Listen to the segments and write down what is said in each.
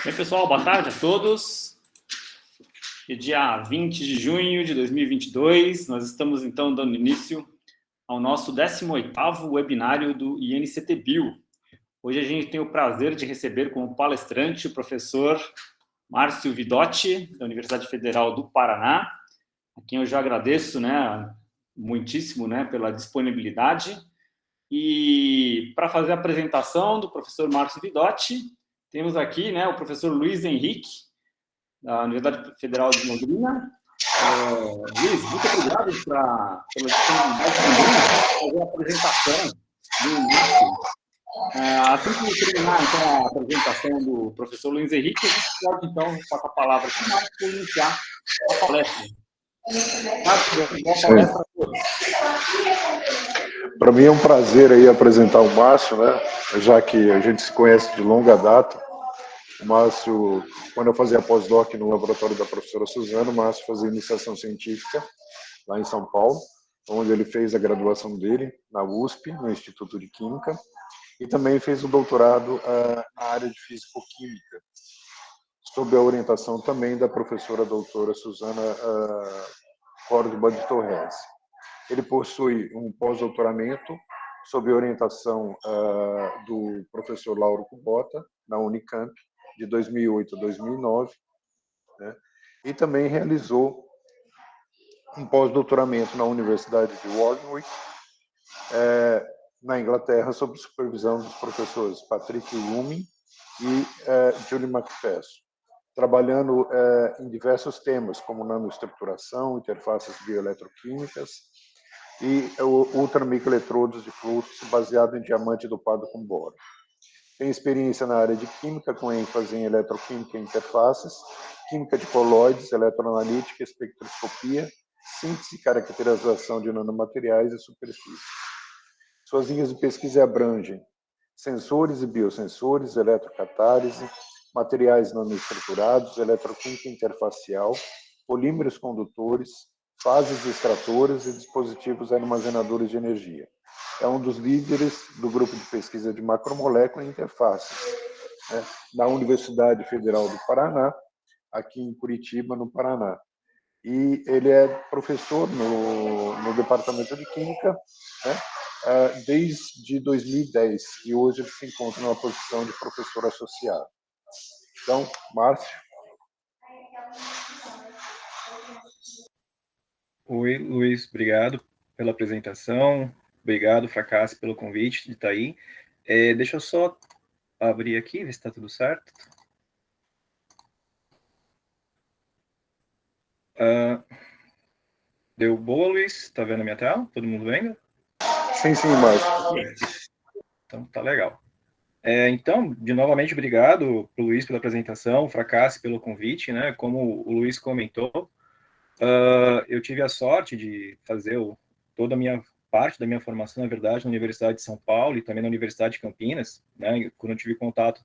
Bem, pessoal, boa tarde a todos. Dia 20 de junho de 2022, nós estamos então dando início ao nosso 18º webinário do INCTBio. Hoje a gente tem o prazer de receber como palestrante o professor Márcio Vidotti, da Universidade Federal do Paraná, a quem eu já agradeço, muitíssimo, pela disponibilidade. E para fazer a apresentação do professor Márcio Vidotti, temos aqui, o professor Luiz Henrique, da Universidade Federal de Londrina. Luiz, muito obrigado pela disponibilidade de fazer a apresentação do Márcio. Assim que terminar, então, a apresentação do professor Luiz Henrique, a gente pode, então, passar a palavra para o Márcio para iniciar a palestra. Márcio, boa palestra a todos. Para mim é um prazer aí apresentar o Márcio, já que a gente se conhece de longa data. O Márcio, quando eu fazia pós-doc no laboratório da professora Suzana, o Márcio fazia iniciação científica lá em São Paulo, onde ele fez a graduação dele na USP, no Instituto de Química, e também fez o doutorado na área de Físico-Química, sob a orientação também da professora doutora Suzana Córdoba de Torres. Ele possui um pós-doutoramento sob orientação do professor Lauro Kubota, na Unicamp, de 2008 a 2009, e também realizou um pós-doutoramento na Universidade de Warwick, na Inglaterra, sob supervisão dos professores Patrick Lumin e Julie McPherson, trabalhando em diversos temas, como nanoestruturação, interfaces bioeletroquímicas e ultramicroeletrodos de fluxo baseado em diamante dopado com boro. Tem experiência na área de química, com ênfase em eletroquímica e interfaces, química de colóides, eletroanalítica, espectroscopia, síntese e caracterização de nanomateriais e superfície. Suas linhas de pesquisa abrangem sensores e biosensores, eletrocatálise, materiais nanoestruturados, eletroquímica interfacial, polímeros condutores, fases extratoras e dispositivos armazenadores de energia. É um dos líderes do grupo de pesquisa de macromolécula e interfaces, na Universidade Federal do Paraná, aqui em Curitiba, no Paraná. E ele é professor no Departamento de Química, desde 2010, e hoje ele se encontra numa posição de professor associado. Então, Márcio. Oi, Luiz, obrigado pela apresentação, obrigado, Fracassi, pelo convite de estar aí. Deixa eu só abrir aqui, ver se está tudo certo. Deu boa, Luiz? Está vendo a minha tela? Todo mundo vendo? Sim, Márcio. Então, tá legal. Então, novamente, obrigado pro Luiz pela apresentação, Fracassi pelo convite, Como o Luiz comentou, eu tive a sorte de fazer toda a minha parte da minha formação, na verdade, na Universidade de São Paulo e também na Universidade de Campinas, quando eu tive contato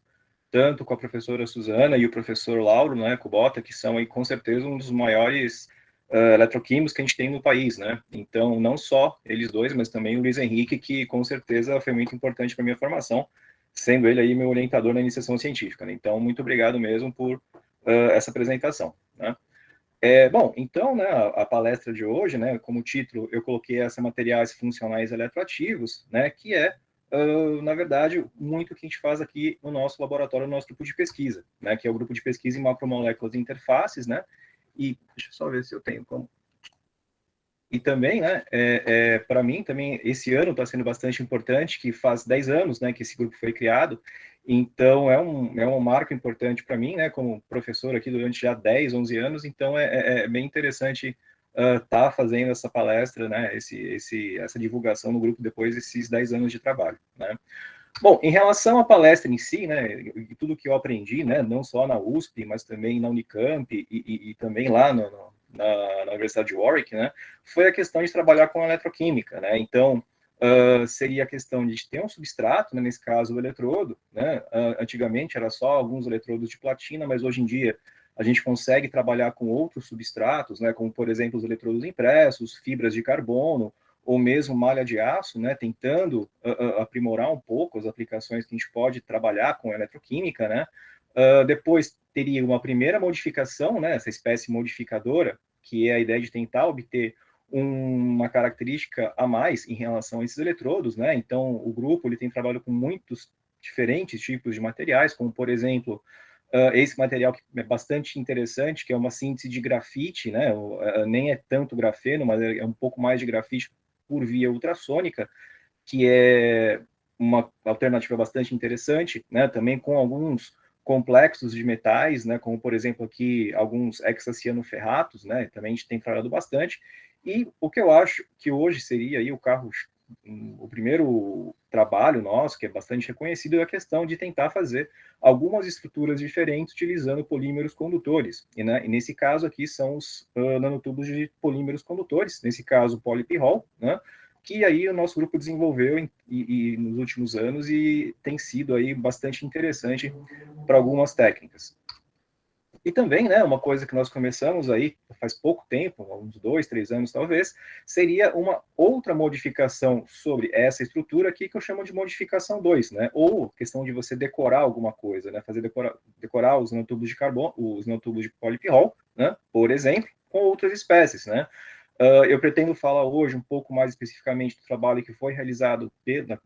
tanto com a professora Suzana e o professor Lauro, Kubota, que são aí, com certeza, um dos maiores eletroquímicos que a gente tem no país, Então, não só eles dois, mas também o Luiz Henrique, que com certeza foi muito importante para a minha formação, sendo ele aí meu orientador na iniciação científica. Então, muito obrigado mesmo por essa apresentação, Bom, então, a palestra de hoje, como título, eu coloquei essa materiais funcionais eletroativos, que é, na verdade, muito o que a gente faz aqui no nosso laboratório, no nosso grupo de pesquisa, que é o grupo de pesquisa em macromoléculas e interfaces, e deixa eu só ver se eu tenho como... E também, para mim, também, esse ano está sendo bastante importante, que faz 10 anos, que esse grupo foi criado, então é um marco importante para mim, como professor aqui durante já 10, 11 anos, então é bem interessante estar fazendo essa palestra, essa divulgação no grupo depois desses 10 anos de trabalho, Bom, em relação à palestra em si, e tudo que eu aprendi, não só na USP, mas também na Unicamp e também lá na Universidade de Warwick, foi a questão de trabalhar com eletroquímica, Então, seria a questão de ter um substrato, nesse caso o eletrodo, antigamente era só alguns eletrodos de platina, mas hoje em dia a gente consegue trabalhar com outros substratos, como, por exemplo, os eletrodos impressos, fibras de carbono, ou mesmo malha de aço, tentando aprimorar um pouco as aplicações que a gente pode trabalhar com eletroquímica, Depois teria uma primeira modificação, né, essa espécie modificadora, que é a ideia de tentar obter uma característica a mais em relação a esses eletrodos, né? Então, o grupo ele tem trabalho com muitos diferentes tipos de materiais, como, por exemplo, esse material que é bastante interessante, que é uma síntese de grafite, né? Nem é tanto grafeno, mas é um pouco mais de grafite por via ultrassônica, que é uma alternativa bastante interessante, né? Também com alguns complexos de metais, né? Como, por exemplo, aqui alguns hexacianoferratos, né? Também a gente tem trabalhado bastante. E o que eu acho que hoje seria aí o primeiro trabalho nosso, que é bastante reconhecido, é a questão de tentar fazer algumas estruturas diferentes utilizando polímeros condutores. E nesse caso aqui são os nanotubos de polímeros condutores, nesse caso o polypyrrole, né? Que aí o nosso grupo desenvolveu nos últimos anos e tem sido aí bastante interessante para algumas técnicas. E também, né, uma coisa que nós começamos aí faz pouco tempo, uns 2, 3 anos talvez, seria uma outra modificação sobre essa estrutura aqui que eu chamo de modificação 2, né, ou questão de você decorar alguma coisa, né, fazer decorar os nanotubos de carbono, os nanotubos de polypyrrole, né, por exemplo, com outras espécies, né. Eu pretendo falar hoje um pouco mais especificamente do trabalho que foi realizado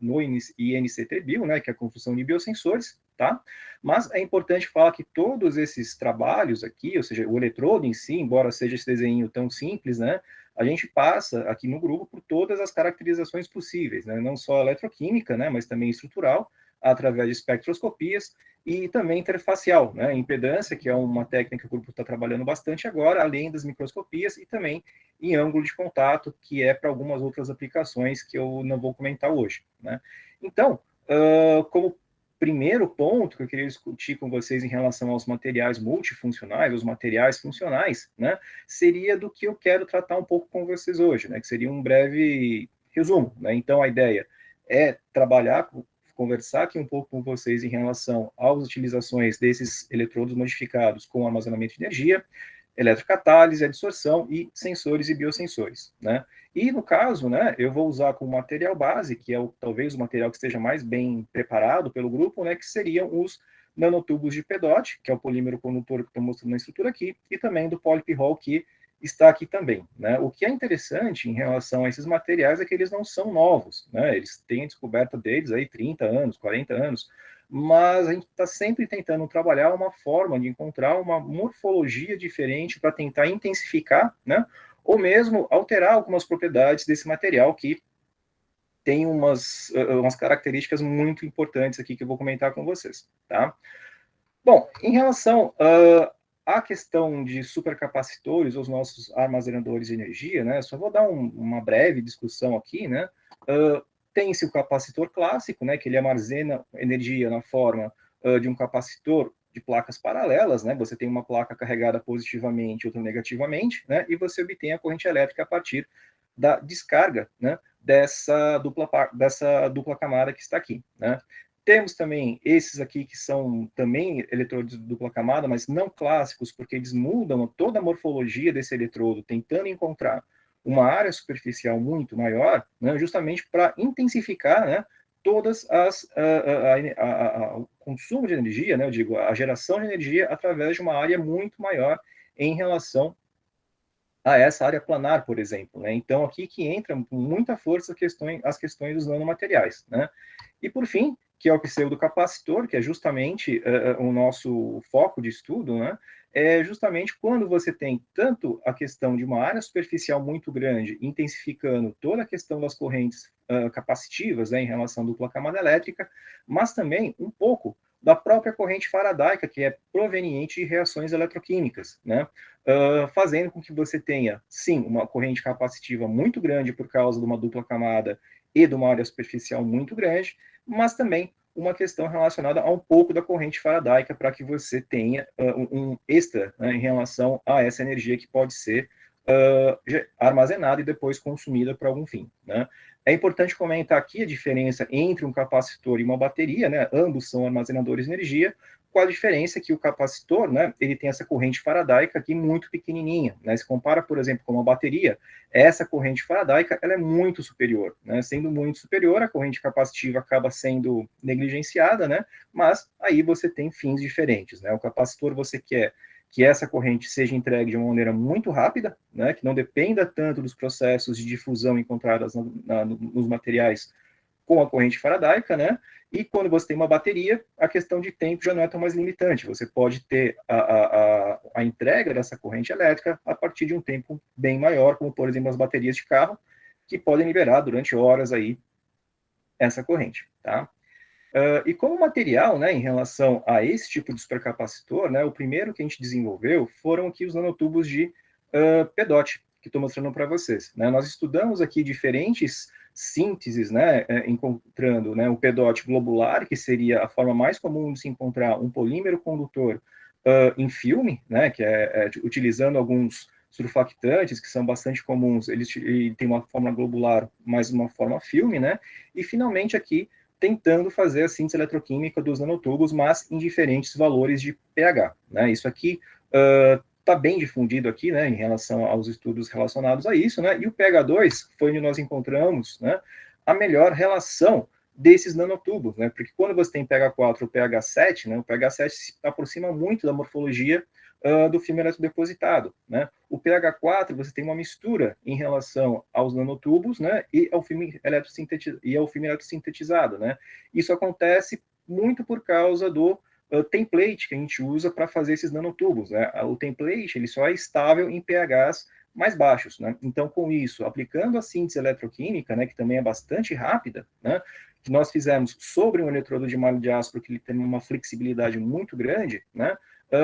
no INCTBio, né, que é a construção de biosensores, tá? Mas é importante falar que todos esses trabalhos aqui, ou seja, o eletrodo em si, embora seja esse desenho tão simples, né, a gente passa aqui no grupo por todas as caracterizações possíveis, né, não só eletroquímica, né, mas também estrutural, através de espectroscopias, e também interfacial, né, impedância, que é uma técnica que o grupo está trabalhando bastante agora, além das microscopias, e também em ângulo de contato, que é para algumas outras aplicações que eu não vou comentar hoje, né. Então, como primeiro ponto que eu queria discutir com vocês em relação aos materiais multifuncionais, os materiais funcionais, né, seria do que eu quero tratar um pouco com vocês hoje, né, que seria um breve resumo, né. Então, a ideia é conversar aqui um pouco com vocês em relação às utilizações desses eletrodos modificados com armazenamento de energia, eletrocatálise, adsorção e sensores e biosensores, né? E no caso, né, eu vou usar como material base, que é talvez o material que esteja mais bem preparado pelo grupo, né, que seriam os nanotubos de PEDOT, que é o polímero condutor que estou mostrando na estrutura aqui, e também do polypyrrole, que está aqui também, né? O que é interessante em relação a esses materiais é que eles não são novos, né? Eles têm a descoberta deles aí 30 anos, 40 anos, mas a gente está sempre tentando trabalhar uma forma de encontrar uma morfologia diferente para tentar intensificar, né? Ou mesmo alterar algumas propriedades desse material que tem umas características muito importantes aqui que eu vou comentar com vocês, tá? Bom, em relação à questão de supercapacitores, os nossos armazenadores de energia, né? Só vou dar uma breve discussão aqui, né? Tem-se o capacitor clássico, né? Que ele armazena energia na forma de um capacitor de placas paralelas, né? Você tem uma placa carregada positivamente, outra negativamente, né? E você obtém a corrente elétrica a partir da descarga, né? Dessa dupla camada que está aqui, né? Temos também esses aqui que são também eletrodos de dupla camada, mas não clássicos, porque eles mudam toda a morfologia desse eletrodo, tentando encontrar uma área superficial muito maior, né, justamente para intensificar, né, todas o consumo de energia, né, eu digo, a geração de energia através de uma área muito maior em relação a essa área planar, por exemplo, né? Então, aqui que entra com muita força as questões dos nanomateriais, né? E, por fim, que é o pseudocapacitor, que é justamente o nosso foco de estudo, né? É justamente quando você tem tanto a questão de uma área superficial muito grande, intensificando toda a questão das correntes capacitivas, né, em relação à dupla camada elétrica, mas também um pouco da própria corrente faradaica, que é proveniente de reações eletroquímicas, né? Fazendo com que você tenha, sim, uma corrente capacitiva muito grande por causa de uma dupla camada e de uma área superficial muito grande, mas também uma questão relacionada a um pouco da corrente faradaica para que você tenha um extra, né, em relação a essa energia que pode ser armazenada e depois consumida para algum fim, né? É importante comentar aqui a diferença entre um capacitor e uma bateria, né? Ambos são armazenadores de energia, com a diferença que o capacitor, né, ele tem essa corrente faradaica aqui muito pequenininha, né, se compara, por exemplo, com uma bateria, essa corrente faradaica, ela é muito superior, né, sendo muito superior, a corrente capacitiva acaba sendo negligenciada, né, mas aí você tem fins diferentes, né, o capacitor você quer que essa corrente seja entregue de uma maneira muito rápida, né, que não dependa tanto dos processos de difusão encontrados nos materiais com a corrente faradaica, né? E quando você tem uma bateria, a questão de tempo já não é tão mais limitante. Você pode ter a entrega dessa corrente elétrica a partir de um tempo bem maior, como, por exemplo, as baterias de carro, que podem liberar durante horas aí essa corrente, tá? E como material, né, em relação a esse tipo de supercapacitor, né, o primeiro que a gente desenvolveu foram aqui os nanotubos de PEDOT, que estou mostrando para vocês, né? Nós estudamos aqui diferentes sínteses, né, encontrando, né, o PEDOT globular, que seria a forma mais comum de se encontrar um polímero condutor em filme, né, que utilizando alguns surfactantes, que são bastante comuns, ele tem uma forma globular, mais uma forma filme, né, e finalmente aqui, tentando fazer a síntese eletroquímica dos nanotubos, mas em diferentes valores de pH, né, isso aqui está bem difundido aqui, né, em relação aos estudos relacionados a isso, né, e o pH2 foi onde nós encontramos, né, a melhor relação desses nanotubos, né, porque quando você tem pH4 ou pH7, né, o pH7 se aproxima muito da morfologia do filme eletrodepositado, né, o pH4 você tem uma mistura em relação aos nanotubos, né, e ao filme eletrosintetizado, né, isso acontece muito por causa do template que a gente usa para fazer esses nanotubos, né? O template ele só é estável em pHs mais baixos, né? Então, com isso, aplicando a síntese eletroquímica, né, que também é bastante rápida, né, que nós fizemos sobre um eletrodo de malha de aço, porque ele tem uma flexibilidade muito grande, né,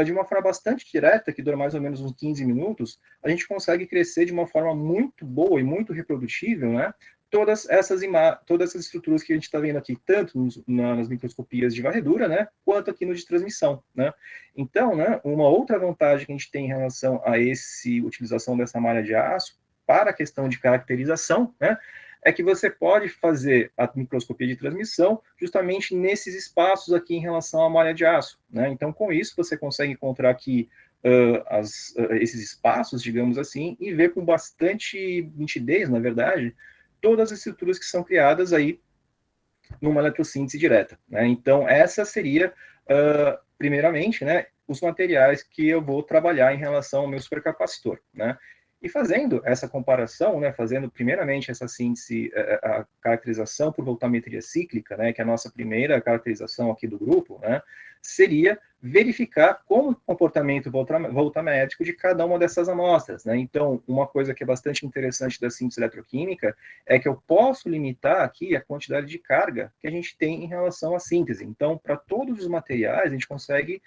de uma forma bastante direta, que dura mais ou menos uns 15 minutos, a gente consegue crescer de uma forma muito boa e muito reprodutível, né, todas essas estruturas que a gente está vendo aqui, tanto nas microscopias de varredura, né, quanto aqui no de transmissão, né. Então, né, uma outra vantagem que a gente tem em relação a essa utilização dessa malha de aço para a questão de caracterização, né, é que você pode fazer a microscopia de transmissão justamente nesses espaços aqui em relação à malha de aço, né. Então, com isso, você consegue encontrar aqui esses espaços, digamos assim, e ver com bastante nitidez, na verdade, todas as estruturas que são criadas aí numa eletrossíntese direta, né? Então, essa seria, primeiramente, né, os materiais que eu vou trabalhar em relação ao meu supercapacitor, né? E fazendo essa comparação, né, fazendo primeiramente essa síntese, a caracterização por voltametria cíclica, né, que é a nossa primeira caracterização aqui do grupo, né, seria verificar como o comportamento voltamétrico de cada uma dessas amostras, né? Então, uma coisa que é bastante interessante da síntese eletroquímica é que eu posso limitar aqui a quantidade de carga que a gente tem em relação à síntese. Então, para todos os materiais, a gente consegue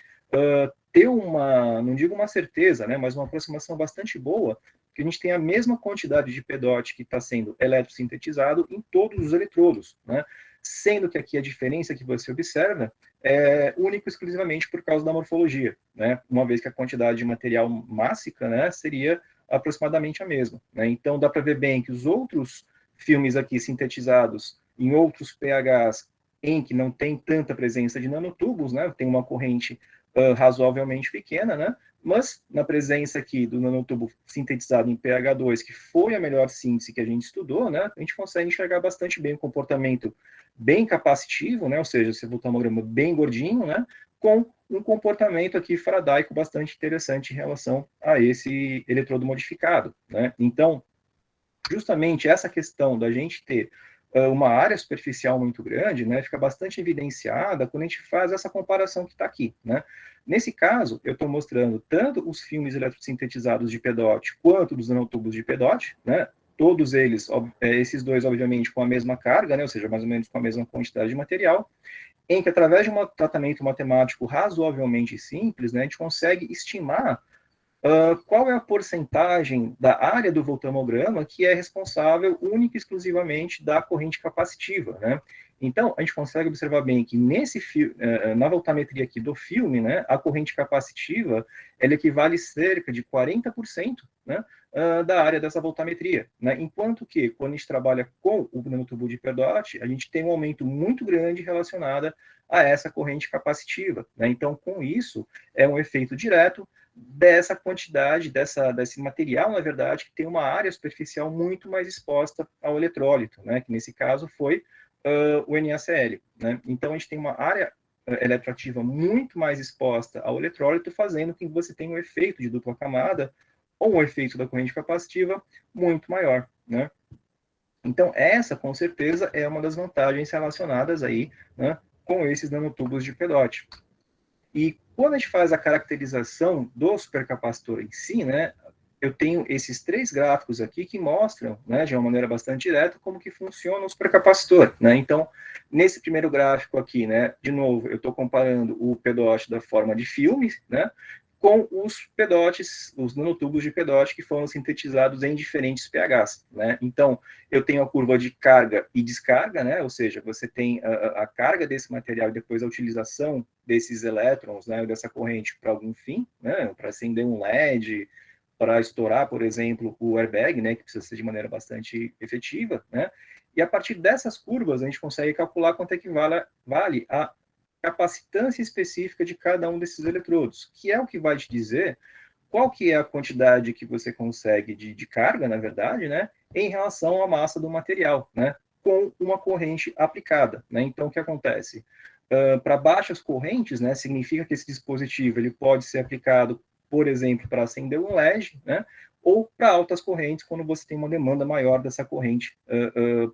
ter uma, não digo uma certeza, né, mas uma aproximação bastante boa, que a gente tem a mesma quantidade de PEDOT que está sendo eletrosintetizado em todos os eletrodos, né? Sendo que aqui a diferença que você observa é única e exclusivamente por causa da morfologia, né? Uma vez que a quantidade de material mássica, né, seria aproximadamente a mesma, né? Então dá para ver bem que os outros filmes aqui sintetizados em outros pHs em que não tem tanta presença de nanotubos, né, tem uma corrente razoavelmente pequena, né, mas na presença aqui do nanotubo sintetizado em pH 2, que foi a melhor síntese que a gente estudou, né, a gente consegue enxergar bastante bem o comportamento bem capacitivo, né, ou seja, esse voltamograma bem gordinho, né, com um comportamento aqui faradaico bastante interessante em relação a esse eletrodo modificado, né. Então, justamente essa questão da gente ter uma área superficial muito grande, né, fica bastante evidenciada quando a gente faz essa comparação que está aqui, né. Nesse caso, eu estou mostrando tanto os filmes eletrossintetizados de PEDOT quanto dos nanotubos de PEDOT, né, todos eles, esses dois, obviamente, com a mesma carga, né, ou seja, mais ou menos com a mesma quantidade de material, em que, através de um tratamento matemático razoavelmente simples, né, a gente consegue estimar qual é a porcentagem da área do voltammograma que é responsável única e exclusivamente da corrente capacitiva, né? Então, a gente consegue observar bem que na voltametria aqui do filme, né, a corrente capacitiva, ela equivale cerca de 40%, né, da área dessa voltametria, né? Enquanto que, quando a gente trabalha com o nanotubo de hiperdote, a gente tem um aumento muito grande relacionado a essa corrente capacitiva, né? Então, com isso, é um efeito direto dessa quantidade, desse material, na verdade, que tem uma área superficial muito mais exposta ao eletrólito, né? Que nesse caso foi o NaCl, né? Então, a gente tem uma área eletroativa muito mais exposta ao eletrólito, fazendo com que você tenha um efeito de dupla camada ou um efeito da corrente capacitiva muito maior, né? Então, essa, com certeza, é uma das vantagens relacionadas aí, né, com esses nanotubos de pedote. E quando a gente faz a caracterização do supercapacitor em si, né, eu tenho esses 3 gráficos aqui que mostram, né, de uma maneira bastante direta, como que funciona o supercapacitor, né? Então, nesse primeiro gráfico aqui, né, de novo, eu estou comparando o pedote da forma de filme, né, com os pedotes, os nanotubos de pedote que foram sintetizados em diferentes pHs, né? Então, eu tenho a curva de carga e descarga, né? Ou seja, você tem a carga desse material e depois a utilização desses elétrons, né, dessa corrente para algum fim, né, para acender um LED, para estourar, por exemplo, o airbag, né, que precisa ser de maneira bastante efetiva, né? E a partir dessas curvas, a gente consegue calcular quanto é que vale a capacitância específica de cada um desses eletrodos, que é o que vai te dizer qual que é a quantidade que você consegue de carga, na verdade, né, em relação à massa do material, né, com uma corrente aplicada, né? Então, o que acontece? Para baixas correntes, né, significa que esse dispositivo ele pode ser aplicado, por exemplo, para acender um LED, né, ou para altas correntes, quando você tem uma demanda maior dessa corrente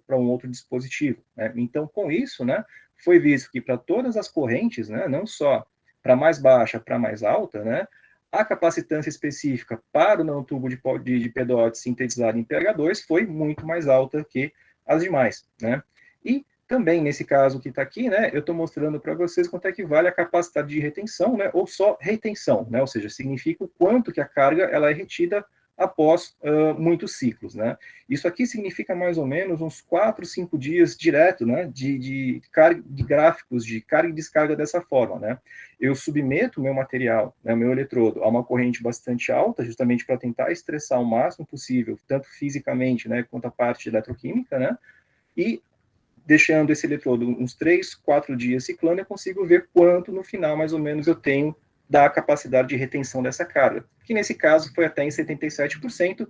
para um outro dispositivo, né? Então, com isso, né, foi visto que para todas as correntes, né, não só para mais baixa, para mais alta, né, a capacitância específica para o nanotubo de pedote sintetizado em pH2 foi muito mais alta que as demais, né? E também, nesse caso que está aqui, né, eu estou mostrando para vocês quanto é que vale a capacidade de retenção, né, ou só retenção, né, ou seja, significa o quanto que a carga ela é retida após muitos ciclos, né? Isso aqui significa mais ou menos uns 4, 5 dias direto, né, de gráficos de carga e descarga dessa forma, né? Eu submeto o meu material, né, meu eletrodo, a uma corrente bastante alta, justamente para tentar estressar o máximo possível, tanto fisicamente, né, quanto a parte eletroquímica, né? E deixando esse eletrodo uns 3, 4 dias ciclando, eu consigo ver quanto no final, mais ou menos, eu tenho da capacidade de retenção dessa carga, que nesse caso foi até em 77%,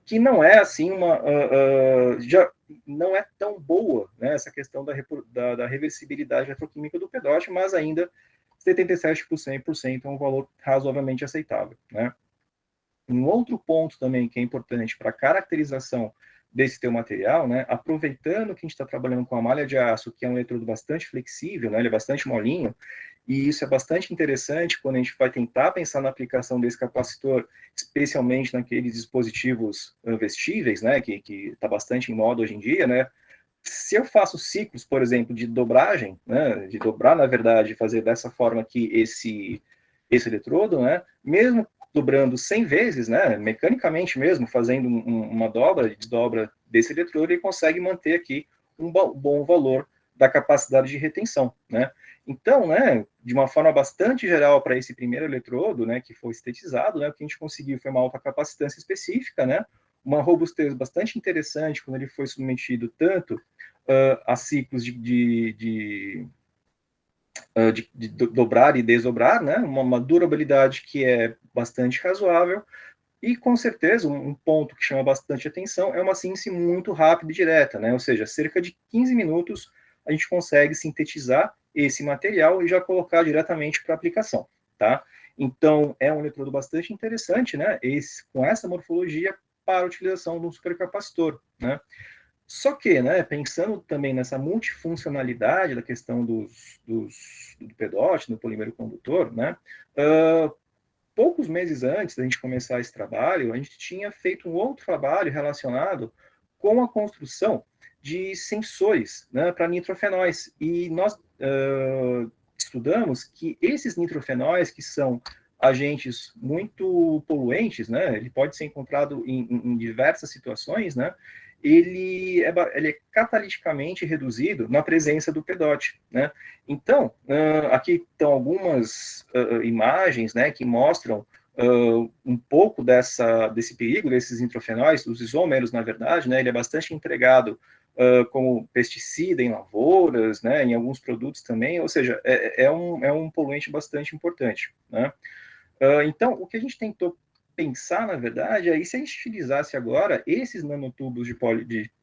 que não é assim já não é tão boa, né, essa questão da reversibilidade eletroquímica do pedote, mas ainda 77% é um valor razoavelmente aceitável, né? Um outro ponto também que é importante para a caracterização desse teu material, né, aproveitando que a gente está trabalhando com a malha de aço, que é um eletrodo bastante flexível, né, ele é bastante molinho, e isso é bastante interessante quando a gente vai tentar pensar na aplicação desse capacitor, especialmente naqueles dispositivos vestíveis, né, que está bastante em moda hoje em dia, né. Se eu faço ciclos, por exemplo, de dobragem, né, de dobrar, na verdade, fazer dessa forma aqui esse eletrodo, né, mesmo dobrando 100 vezes, né, mecanicamente mesmo, fazendo uma dobra e desdobra desse eletrodo, ele consegue manter aqui um bom valor da capacidade de retenção, né. Então, né, de uma forma bastante geral para esse primeiro eletrodo, né, que foi sintetizado, né, o que a gente conseguiu foi uma alta capacitância específica, né, uma robustez bastante interessante quando ele foi submetido tanto a ciclos de dobrar e desdobrar, né? Uma durabilidade que é bastante razoável, e com certeza um ponto que chama bastante atenção é uma síntese muito rápida e direta, né? Ou seja, cerca de 15 minutos a gente consegue sintetizar esse material e já colocar diretamente para aplicação, tá? Então, é um eletrodo bastante interessante, né? Com essa morfologia para a utilização de um supercapacitor, né? Só que, né, pensando também nessa multifuncionalidade da questão do pedote, do polímero condutor, né, poucos meses antes da gente começar esse trabalho, a gente tinha feito um outro trabalho relacionado com a construção de sensores, né, para nitrofenóis. E nós estudamos que esses nitrofenóis, que são agentes muito poluentes, né? Ele pode ser encontrado em diversas situações, né? Ele é cataliticamente reduzido na presença do PEDOT, né? Então, aqui estão algumas imagens, né, que mostram um pouco desse perigo, desses nitrofenóis, dos isômeros, na verdade, né? Ele é bastante empregado como pesticida em lavouras, né, em alguns produtos também, ou seja, é um poluente bastante importante, né? Então, o que a gente tentou pensar, na verdade, é e se a gente utilizasse agora esses nanotubos de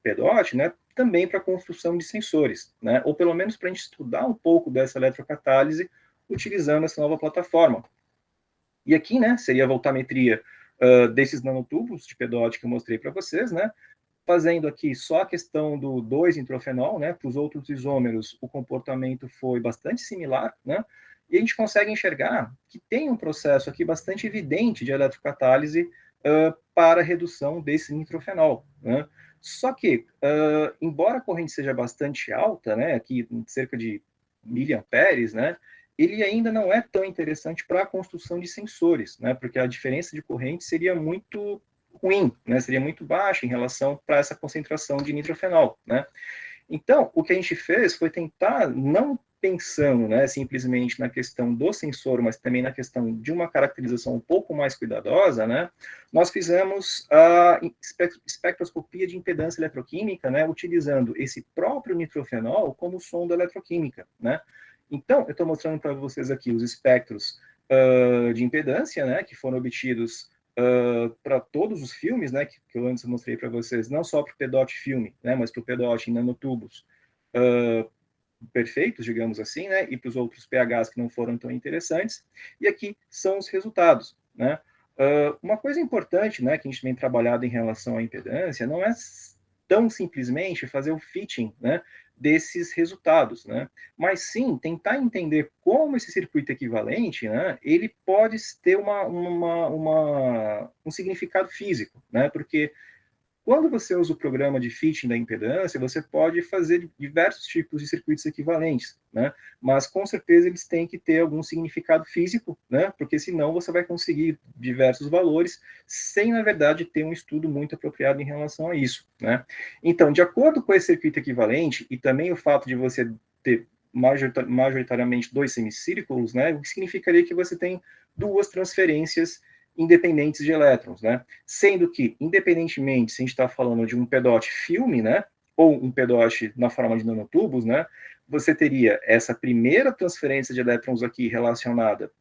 PEDOT, né, também para a construção de sensores, né, ou pelo menos para a gente estudar um pouco dessa eletrocatálise utilizando essa nova plataforma. E aqui, né, seria a voltametria desses nanotubos de PEDOT que eu mostrei para vocês, né, fazendo aqui só a questão do 2-nitrofenol, né, para os outros isômeros o comportamento foi bastante similar, né, e a gente consegue enxergar que tem um processo aqui bastante evidente de eletrocatálise para a redução desse nitrofenol, né. Só que, embora a corrente seja bastante alta, né, aqui cerca de miliamperes, né, ele ainda não é tão interessante para a construção de sensores, né, porque a diferença de corrente seria muito ruim, né, seria muito baixa em relação para essa concentração de nitrofenol, né. Então, o que a gente fez foi tentar, não pensando, né, simplesmente na questão do sensor, mas também na questão de uma caracterização um pouco mais cuidadosa, né, nós fizemos a espectroscopia de impedância eletroquímica, né, utilizando esse próprio nitrofenol como sonda eletroquímica, né. Então, eu estou mostrando para vocês aqui os espectros de impedância, né, que foram obtidos para todos os filmes, né, que eu antes mostrei para vocês, não só para o PEDOT filme, né, mas para o PEDOT em nanotubos perfeitos, digamos assim, né, e para os outros pHs que não foram tão interessantes. E aqui são os resultados, né. Uma coisa importante, né, que a gente vem trabalhado em relação à impedância, não é tão simplesmente fazer o fitting, né, desses resultados, né, mas sim tentar entender como esse circuito equivalente, né, ele pode ter um significado físico, né, porque quando você usa o programa de fitting da impedância, você pode fazer diversos tipos de circuitos equivalentes, né? Mas com certeza eles têm que ter algum significado físico, né? Porque senão você vai conseguir diversos valores sem, na verdade, ter um estudo muito apropriado em relação a isso, né? Então, de acordo com esse circuito equivalente e também o fato de você ter majoritariamente dois semicírculos, né? O que significaria que você tem duas transferências independentes de elétrons, né? Sendo que, independentemente se a gente está falando de um PEDOT filme, né, ou um PEDOT na forma de nanotubos, né, você teria essa primeira transferência de elétrons aqui relacionada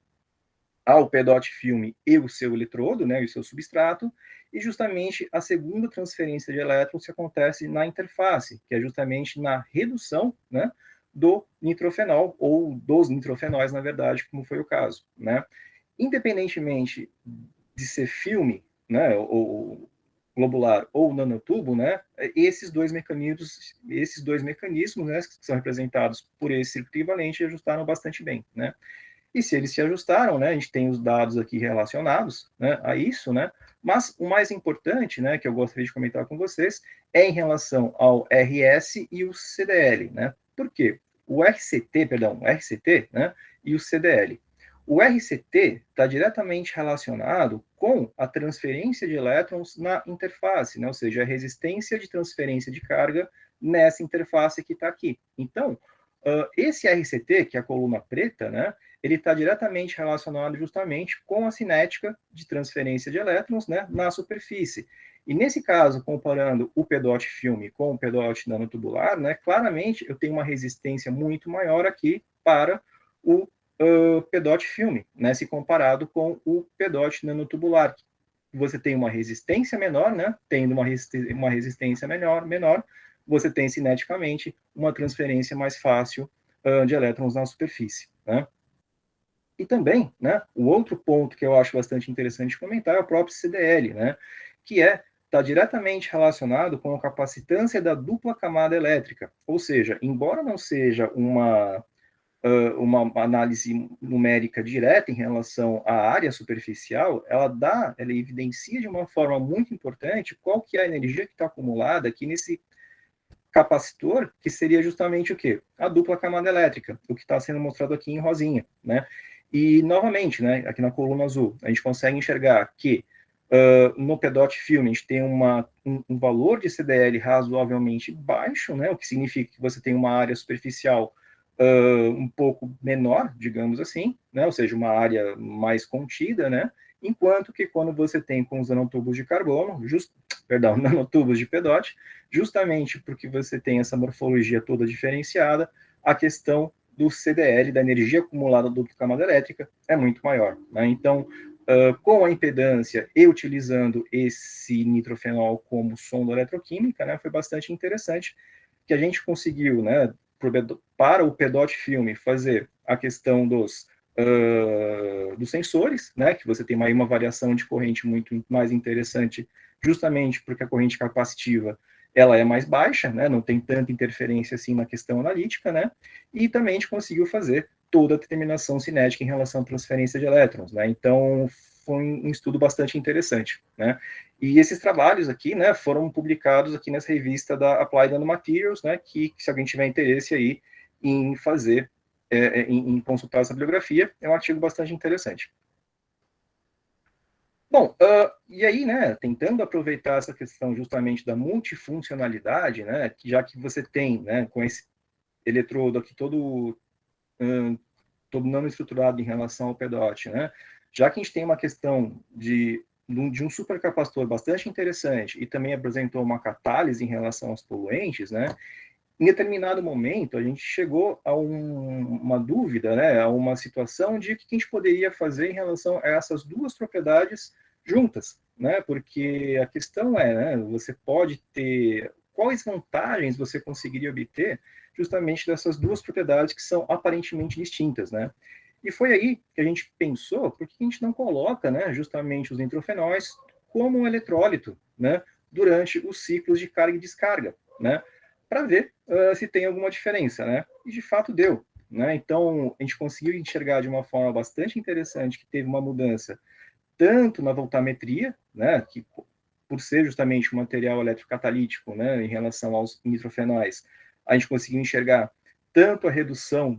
ao PEDOT filme e o seu eletrodo, né, e o seu substrato, e justamente a segunda transferência de elétrons que acontece na interface, que é justamente na redução, né, do nitrofenol, ou dos nitrofenóis, na verdade, como foi o caso, né. Independentemente de ser filme, né, ou globular ou nanotubo, né, esses dois mecanismos, né, que são representados por esse circuito equivalente, ajustaram bastante bem, né. E se eles se ajustaram, né, a gente tem os dados aqui relacionados, né, a isso, né, mas o mais importante, né, que eu gostaria de comentar com vocês, é em relação ao RS e o CDL, né. Por quê? O RCT, né, e o CDL. O RCT está diretamente relacionado com a transferência de elétrons na interface, né? Ou seja, a resistência de transferência de carga nessa interface que está aqui. Então, esse RCT, que é a coluna preta, né, ele está diretamente relacionado justamente com a cinética de transferência de elétrons, né, na superfície. E nesse caso, comparando o PEDOT filme com o PEDOT nanotubular, né, claramente eu tenho uma resistência muito maior aqui para o PEDOT filme, né, se comparado com o PEDOT nanotubular. Você tem uma resistência menor, né, tendo uma resistência menor, você tem cineticamente uma transferência mais fácil de elétrons na superfície, né. E também, né, o outro ponto que eu acho bastante interessante comentar é o próprio CDL, né, que está diretamente relacionado com a capacitância da dupla camada elétrica. Ou seja, embora não seja uma análise numérica direta em relação à área superficial, ela evidencia de uma forma muito importante qual que é a energia que está acumulada aqui nesse capacitor, que seria justamente o quê? A dupla camada elétrica, o que está sendo mostrado aqui em rosinha, né? E, novamente, né, aqui na coluna azul, a gente consegue enxergar que no PEDOT filme a gente tem um valor de CDL razoavelmente baixo, né, o que significa que você tem uma área superficial um pouco menor, digamos assim, né, ou seja, uma área mais contida, né, enquanto que quando você tem com os nanotubos de carbono, nanotubos de PEDOT, justamente porque você tem essa morfologia toda diferenciada, a questão do CDL, da energia acumulada do camada elétrica, é muito maior. Né? Então, com a impedância e utilizando esse nitrofenol como sonda eletroquímica, né, foi bastante interessante que a gente conseguiu, né, para o PEDOT filme, fazer a questão dos sensores, né, que você tem aí uma variação de corrente muito mais interessante, justamente porque a corrente capacitiva ela é mais baixa, né, não tem tanta interferência assim na questão analítica, né, e também a gente conseguiu fazer toda a determinação cinética em relação à transferência de elétrons, né, então foi um estudo bastante interessante, né, e esses trabalhos aqui, né, foram publicados aqui nessa revista da Applied Nanomaterials, né, que se alguém tiver interesse aí em fazer, em consultar essa bibliografia, é um artigo bastante interessante. Bom, e aí, né, tentando aproveitar essa questão justamente da multifuncionalidade, né, que já que você tem, né, com esse eletrodo aqui todo nanoestruturado em relação ao PEDOT, né, já que a gente tem uma questão de um supercapacitor bastante interessante e também apresentou uma catálise em relação aos poluentes, né, em determinado momento a gente chegou a uma dúvida, né, a uma situação de o que a gente poderia fazer em relação a essas duas propriedades juntas, né, porque a questão é, né, você pode ter, quais vantagens você conseguiria obter justamente dessas duas propriedades que são aparentemente distintas, né, e foi aí que a gente pensou, por que a gente não coloca, né, justamente os nitrofenóis como um eletrólito, né, durante os ciclos de carga e descarga, né, para ver se tem alguma diferença, né? E de fato deu, né? Então a gente conseguiu enxergar de uma forma bastante interessante que teve uma mudança tanto na voltametria, né? Que por ser justamente um material eletrocatalítico, né? Em relação aos nitrofenóis, a gente conseguiu enxergar tanto a redução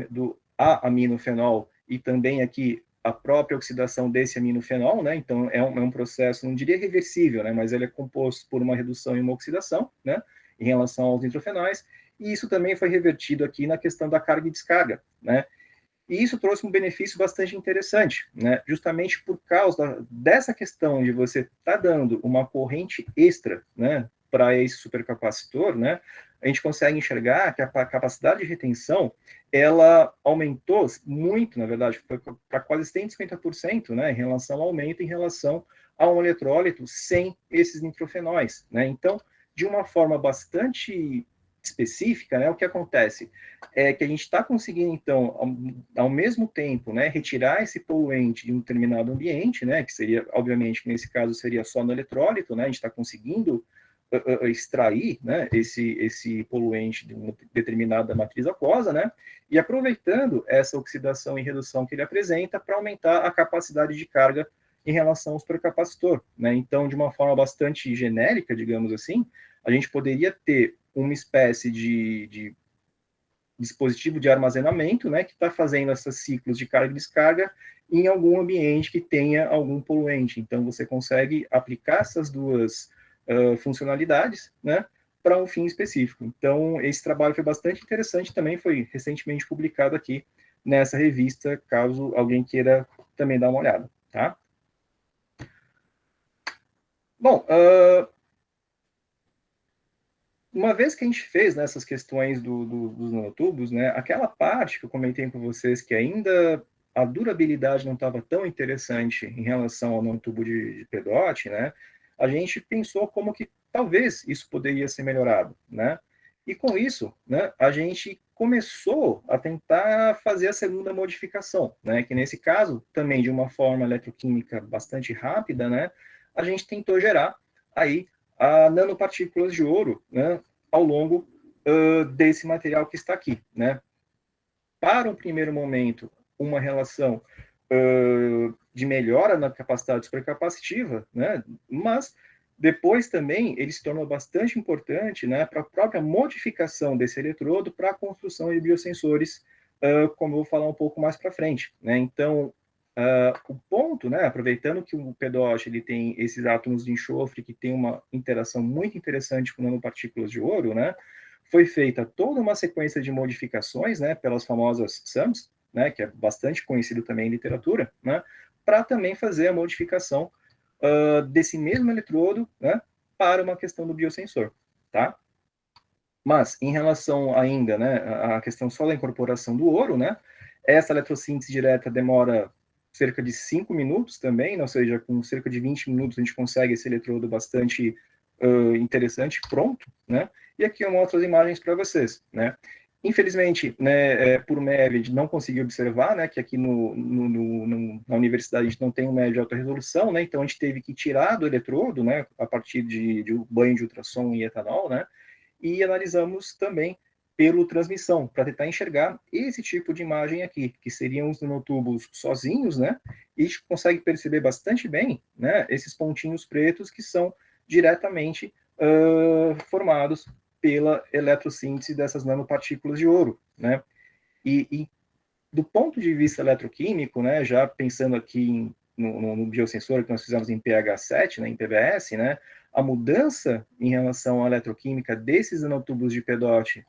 do aminofenol e também aqui a própria oxidação desse aminofenol, né? Então é um processo, não diria reversível, né? Mas ele é composto por uma redução e uma oxidação, né? Em relação aos nitrofenóis, e isso também foi revertido aqui na questão da carga e descarga, né? E isso trouxe um benefício bastante interessante, né? Justamente por causa dessa questão de você estar dando uma corrente extra, né, para esse supercapacitor, né? A gente consegue enxergar que a capacidade de retenção ela aumentou muito, na verdade, foi para quase 150%, né, em relação ao aumento em relação a um eletrólito sem esses nitrofenóis, né? Então, de uma forma bastante específica, né, o que acontece é que a gente está conseguindo, então, ao mesmo tempo, né, retirar esse poluente de um determinado ambiente, né, que seria, obviamente, que nesse caso seria só no eletrólito, né, a gente está conseguindo extrair, né, esse poluente de uma determinada matriz aquosa, né, e aproveitando essa oxidação e redução que ele apresenta para aumentar a capacidade de carga em relação ao supercapacitor, né. Então, de uma forma bastante genérica, digamos assim, a gente poderia ter uma espécie de dispositivo de armazenamento, né, que está fazendo esses ciclos de carga e descarga em algum ambiente que tenha algum poluente. Então, você consegue aplicar essas duas funcionalidades, né, para um fim específico. Então, esse trabalho foi bastante interessante, também foi recentemente publicado aqui nessa revista, caso alguém queira também dar uma olhada, tá? Bom, uma vez que a gente fez nessas questões dos nanotubos, né, aquela parte que eu comentei com vocês que ainda a durabilidade não estava tão interessante em relação ao nanotubo de PEDOT, né, a gente pensou como que talvez isso poderia ser melhorado, né, e com isso, né, a gente começou a tentar fazer a segunda modificação, né, que nesse caso, também de uma forma eletroquímica bastante rápida, né, a gente tentou gerar aí a nanopartículas de ouro, né, ao longo desse material que está aqui, né. Para um primeiro momento, uma relação de melhora na capacidade supercapacitiva, né, mas depois também ele se tornou bastante importante, né, para a própria modificação desse eletrodo para a construção de biosensores como eu vou falar um pouco mais para frente, né? Então, o ponto, né, aproveitando que o PEDOT ele tem esses átomos de enxofre que tem uma interação muito interessante com nanopartículas de ouro, né, foi feita toda uma sequência de modificações, né, pelas famosas SAMs, né, que é bastante conhecido também em literatura, né, para também fazer a modificação desse mesmo eletrodo, né, para uma questão do biosensor, tá? Mas, em relação ainda, né, à questão só da incorporação do ouro, né, essa eletrossíntese direta demora cerca de 5 minutos também, né, ou seja, com cerca de 20 minutos a gente consegue esse eletrodo bastante interessante, pronto, né, e aqui eu mostro as imagens para vocês, né. Infelizmente, né, por MEV, a gente não conseguiu observar, né, que aqui na universidade a gente não tem um MEV de alta resolução, né, então a gente teve que tirar do eletrodo, né, a partir de banho de ultrassom e etanol, né, e analisamos também pelo transmissão, para tentar enxergar esse tipo de imagem aqui, que seriam os nanotubos sozinhos, né? E a gente consegue perceber bastante bem, né, esses pontinhos pretos que são diretamente formados pela eletrossíntese dessas nanopartículas de ouro, né? E do ponto de vista eletroquímico, né, já pensando aqui no biosensor que nós fizemos em pH7, né, em PBS, né, a mudança em relação à eletroquímica desses nanotubos de PEDOT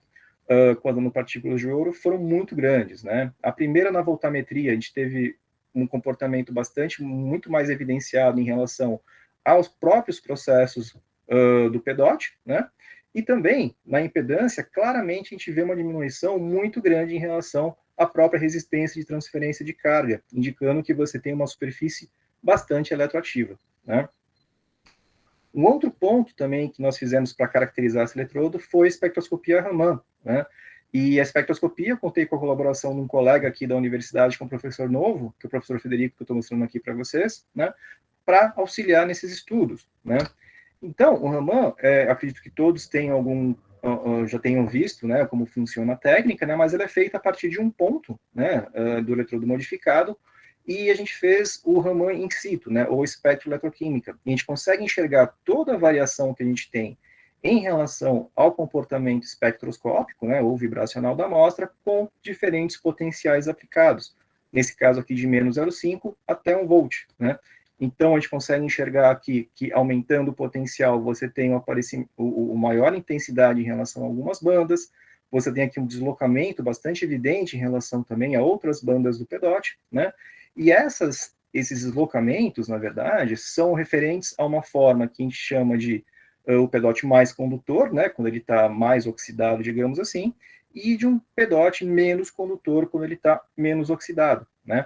com as nanopartículas de ouro foram muito grandes, né? A primeira na voltametria, a gente teve um comportamento muito mais evidenciado em relação aos próprios processos do PEDOT, né? E também, na impedância, claramente a gente vê uma diminuição muito grande em relação à própria resistência de transferência de carga, indicando que você tem uma superfície bastante eletroativa, né? Um outro ponto também que nós fizemos para caracterizar esse eletrodo foi a espectroscopia Raman, né? E a espectroscopia, contei com a colaboração de um colega aqui da universidade, com o professor novo, que é o professor Federico, que eu estou mostrando aqui para vocês, né? Para auxiliar nesses estudos, né? Então, o Raman, acredito que todos tenham já tenham visto, né, como funciona a técnica, né, mas ela é feita a partir de um ponto, né, do eletrodo modificado, e a gente fez o Raman in situ, né, ou espectroeletroquímica. E a gente consegue enxergar toda a variação que a gente tem em relação ao comportamento espectroscópico, né, ou vibracional da amostra, com diferentes potenciais aplicados. Nesse caso aqui de menos 0,5 até 1 volt, né. Então, a gente consegue enxergar aqui que, aumentando o potencial, você tem o maior intensidade em relação a algumas bandas, você tem aqui um deslocamento bastante evidente em relação também a outras bandas do PEDOT, né? E esses deslocamentos, na verdade, são referentes a uma forma que a gente chama de o PEDOT mais condutor, né? Quando ele está mais oxidado, digamos assim, e de um PEDOT menos condutor, quando ele está menos oxidado, né?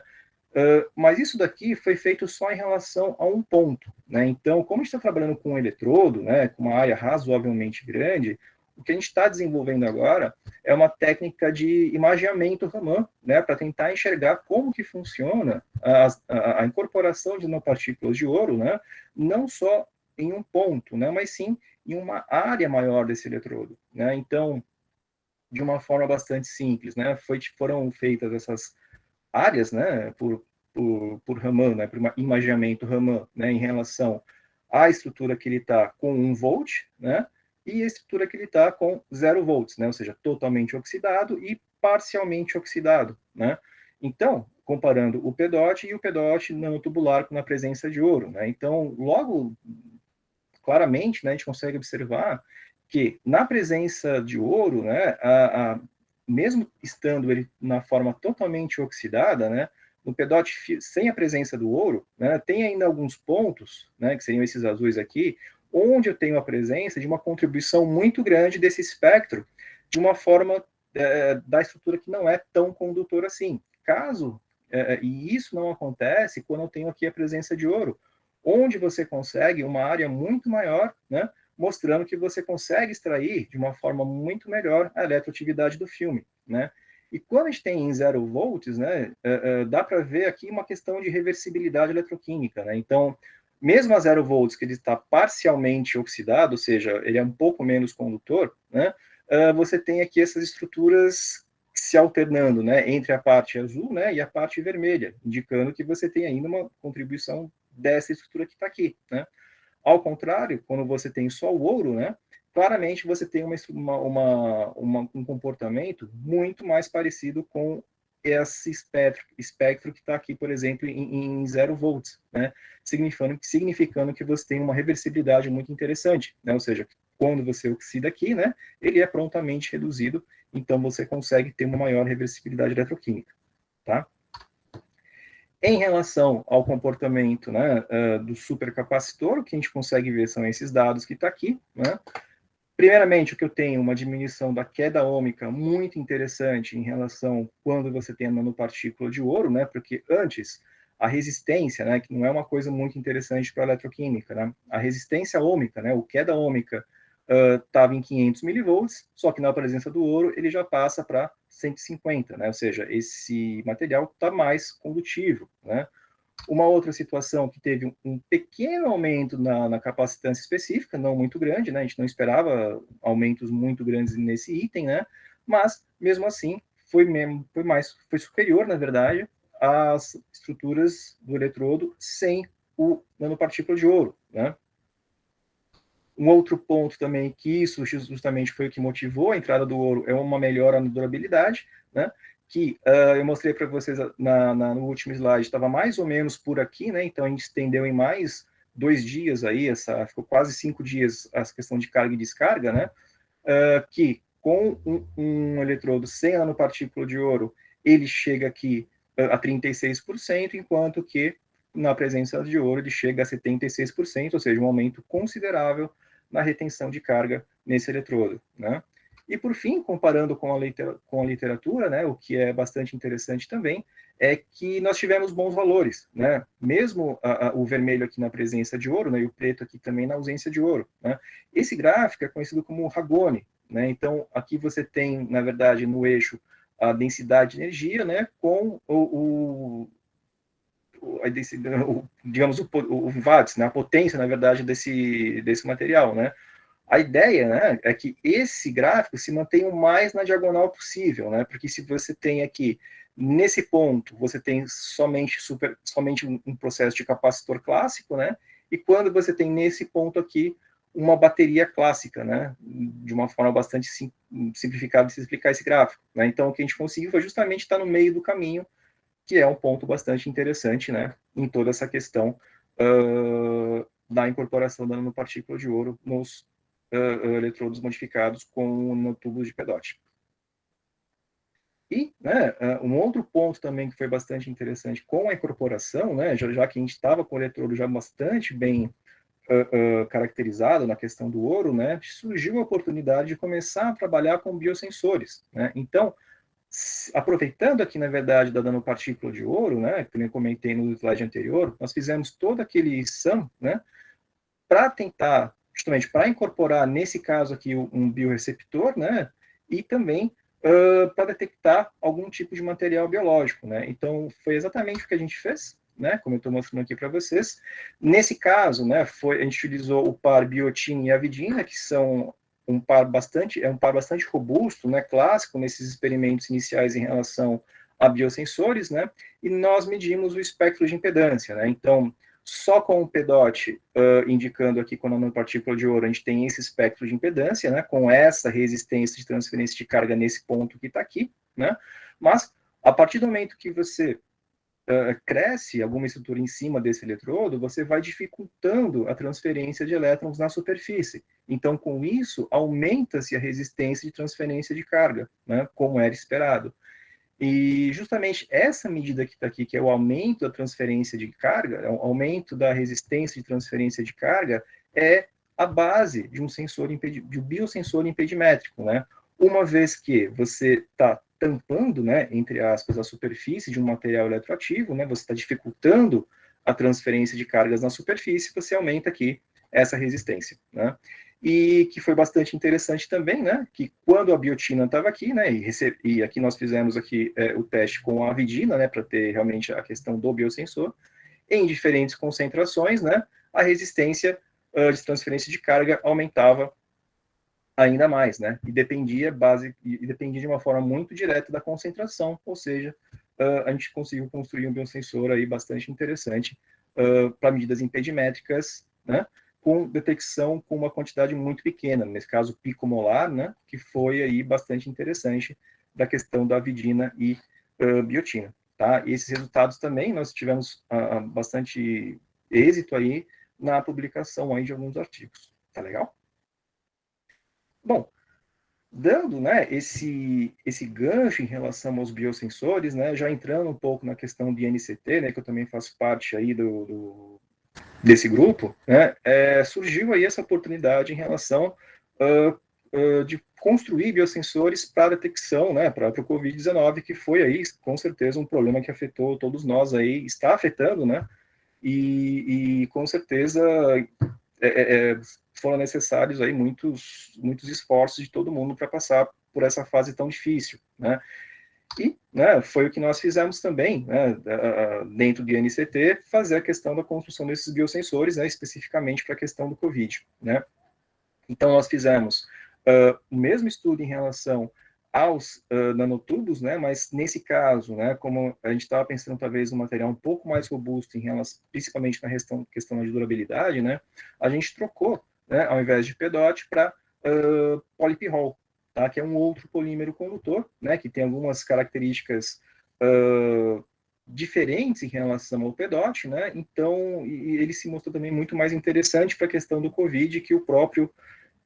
Mas isso daqui foi feito só em relação a um ponto, né? Então, como a gente está trabalhando com um eletrodo, né, com uma área razoavelmente grande, o que a gente está desenvolvendo agora é uma técnica de imageamento Raman, né, para tentar enxergar como que funciona a incorporação de nanopartículas de ouro, né, não só em um ponto, né, mas sim em uma área maior desse eletrodo, né? Então, de uma forma bastante simples, né, foram feitas essas áreas, né, por Raman, né, por imaginamento Raman, né, em relação à estrutura que ele está com 1 volt, né, e a estrutura que ele está com 0 volts, né, ou seja, totalmente oxidado e parcialmente oxidado, né. Então, comparando o PEDOT e o PEDOT nanotubular na presença de ouro, né, então, logo, claramente, né, a gente consegue observar que na presença de ouro, né, mesmo estando ele na forma totalmente oxidada, né, no PEDOT sem a presença do ouro, né, tem ainda alguns pontos, né, que seriam esses azuis aqui, onde eu tenho a presença de uma contribuição muito grande desse espectro, de uma forma da estrutura que não é tão condutora assim. E isso não acontece quando eu tenho aqui a presença de ouro, onde você consegue uma área muito maior, né, mostrando que você consegue extrair de uma forma muito melhor a eletroatividade do filme, né? E quando a gente tem em 0 volts, né, dá para ver aqui uma questão de reversibilidade eletroquímica, né? Então, mesmo a 0 volts, que ele está parcialmente oxidado, ou seja, ele é um pouco menos condutor, né, você tem aqui essas estruturas se alternando, né, entre a parte azul, né, e a parte vermelha, indicando que você tem ainda uma contribuição dessa estrutura que está aqui, né? Ao contrário, quando você tem só o ouro, né, claramente você tem um comportamento muito mais parecido com esse espectro que está aqui, por exemplo, em 0 volts, né? Significando que você tem uma reversibilidade muito interessante, né? Ou seja, quando você oxida aqui, né, ele é prontamente reduzido, então você consegue ter uma maior reversibilidade eletroquímica, tá? Em relação ao comportamento, né, do supercapacitor, o que a gente consegue ver são esses dados que está aqui, né? Primeiramente, o que eu tenho, uma diminuição da queda ôhmica muito interessante em relação quando você tem a nanopartícula de ouro, né? Porque antes, a resistência, né, que não é uma coisa muito interessante para a eletroquímica, né? A resistência ôhmica, né, o queda ôhmica estava em 500 milivolts, só que na presença do ouro ele já passa para 150, né? Ou seja, esse material está mais condutivo, né? Uma outra situação que teve um pequeno aumento na capacitância específica, não muito grande, né? A gente não esperava aumentos muito grandes nesse item, né? Mas, mesmo assim, foi superior, na verdade, às estruturas do eletrodo sem o nanopartícula de ouro, né? Um outro ponto também que isso justamente foi o que motivou a entrada do ouro é uma melhora na durabilidade, né? Que eu mostrei para vocês no último slide, estava mais ou menos por aqui, né? Então a gente estendeu em mais 2 dias aí, ficou quase 5 dias essa questão de carga e descarga, né? Que com um eletrodo sem nanopartícula de ouro, ele chega aqui a 36%, enquanto que na presença de ouro ele chega a 76%, ou seja, um aumento considerável na retenção de carga nesse eletrodo, né? E por fim, comparando com a literatura, né, o que é bastante interessante também, é que nós tivemos bons valores, né? Mesmo o vermelho aqui na presença de ouro, né, e o preto aqui também na ausência de ouro, né? Esse gráfico é conhecido como Ragone, né? Então, aqui você tem, na verdade, no eixo, a densidade de energia, né, com digamos, o watts, né, a potência, na verdade, desse material, né? A ideia, né, é que esse gráfico se mantenha o mais na diagonal possível, né? Porque se você tem aqui, nesse ponto, você tem somente um processo de capacitor clássico, né? E quando você tem nesse ponto aqui, uma bateria clássica, né? De uma forma bastante simplificada de se explicar esse gráfico, né? Então, o que a gente conseguiu foi justamente estar no meio do caminho, que é um ponto bastante interessante, né, em toda essa questão da incorporação da nanopartícula de ouro nos eletrodos modificados com nanotubos de PEDOT. E, né, um outro ponto também que foi bastante interessante com a incorporação, né, já que a gente estava com o eletrodo já bastante bem caracterizado na questão do ouro, né, surgiu a oportunidade de começar a trabalhar com biosensores, né. Então, aproveitando aqui, na verdade, da nanopartícula de ouro, né, que eu comentei no slide anterior, nós fizemos todo aquele SAM, né, para tentar, justamente, para incorporar, nesse caso aqui, um bioreceptor, né, e também para detectar algum tipo de material biológico, né. Então, foi exatamente o que a gente fez, né, como eu estou mostrando aqui para vocês. Nesse caso, né, a gente utilizou o par biotina e avidina, que são um par bastante robusto, né, clássico nesses experimentos iniciais em relação a biosensores, né, e nós medimos o espectro de impedância, né. Então, só com o PEDOT indicando aqui com a nanopartícula de ouro, a gente tem esse espectro de impedância, né, com essa resistência de transferência de carga nesse ponto que está aqui, né, mas a partir do momento que você cresce alguma estrutura em cima desse eletrodo, você vai dificultando a transferência de elétrons na superfície. Então, com isso, aumenta-se a resistência de transferência de carga, né, como era esperado. E justamente essa medida que está aqui, que é o aumento da transferência de carga, o aumento da resistência de transferência de carga, é a base de um biosensor impedimétrico, né? Uma vez que você está tampando, né, entre aspas, a superfície de um material eletroativo, né, você está dificultando a transferência de cargas na superfície, você aumenta aqui essa resistência, né? E que foi bastante interessante também, né, que quando a biotina estava aqui, né, e aqui nós fizemos aqui o teste com a avidina, né, para ter realmente a questão do biosensor, em diferentes concentrações, né, a resistência de transferência de carga aumentava ainda mais, né, e dependia de uma forma muito direta da concentração, ou seja, a gente conseguiu construir um biosensor aí bastante interessante para medidas impedimétricas, né, com detecção com uma quantidade muito pequena, nesse caso picomolar, né, que foi aí bastante interessante da questão da avidina e biotina, tá? E esses resultados também nós tivemos bastante êxito aí na publicação aí de alguns artigos, tá legal? Bom, dando, né, esse gancho em relação aos biosensores, né, já entrando um pouco na questão do INCT, né, que eu também faço parte aí desse grupo, né, surgiu aí essa oportunidade em relação de construir biosensores para detecção, né, para o Covid-19, que foi aí, com certeza, um problema que afetou todos nós aí, está afetando, né, e com certeza foram necessários aí muitos esforços de todo mundo para passar por essa fase tão difícil, né? E, né, foi o que nós fizemos também, né, dentro do INCT, fazer a questão da construção desses biosensores, né, especificamente para a questão do Covid, né? Então, nós fizemos o mesmo estudo em relação aos nanotubos, né, mas nesse caso, né, como a gente estava pensando talvez um material um pouco mais robusto em relação, principalmente na questão de durabilidade, né, a gente trocou, né, ao invés de PEDOT para polipirrol, tá, que é um outro polímero condutor, né, que tem algumas características diferentes em relação ao PEDOT, né, então ele se mostrou também muito mais interessante para a questão do COVID que o próprio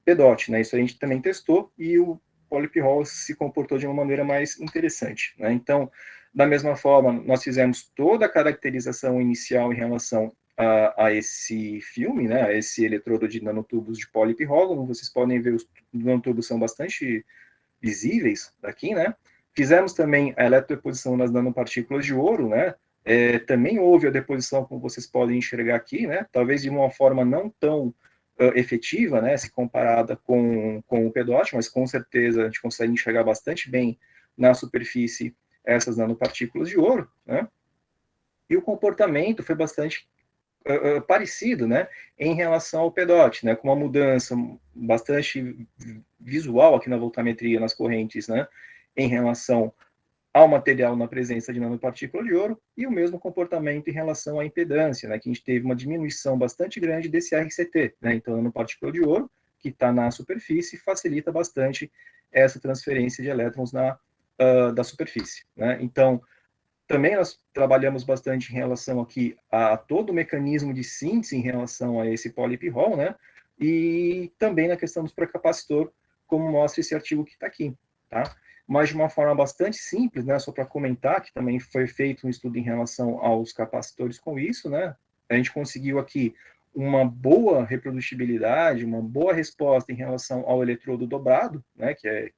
PEDOT, né? Isso a gente também testou e o polipirrol se comportou de uma maneira mais interessante, né? Então, da mesma forma, nós fizemos toda a caracterização inicial em relação a esse filme, né? A esse eletrodo de nanotubos de polipirrol. Como vocês podem ver, os nanotubos são bastante visíveis daqui, né? Fizemos também a eletrodeposição das nanopartículas de ouro, né? Também houve a deposição, como vocês podem enxergar aqui, né? Talvez de uma forma não tão efetiva, né, se comparada com o PEDOT, mas com certeza a gente consegue enxergar bastante bem na superfície essas nanopartículas de ouro, né, e o comportamento foi bastante parecido, né, em relação ao PEDOT, né, com uma mudança bastante visual aqui na voltametria, nas correntes, né, em relação ao material na presença de nanopartícula de ouro, e o mesmo comportamento em relação à impedância, né, que a gente teve uma diminuição bastante grande desse RCT, né, então a nanopartícula de ouro, que está na superfície, facilita bastante essa transferência de elétrons da superfície, né, então também nós trabalhamos bastante em relação aqui a todo o mecanismo de síntese em relação a esse polipirrol, né, e também na questão dos pré-capacitor, como mostra esse artigo que está aqui, tá? Mas de uma forma bastante simples, né, só para comentar que também foi feito um estudo em relação aos capacitores com isso, né, a gente conseguiu aqui uma boa reprodutibilidade, uma boa resposta em relação ao eletrodo dobrado, né, que é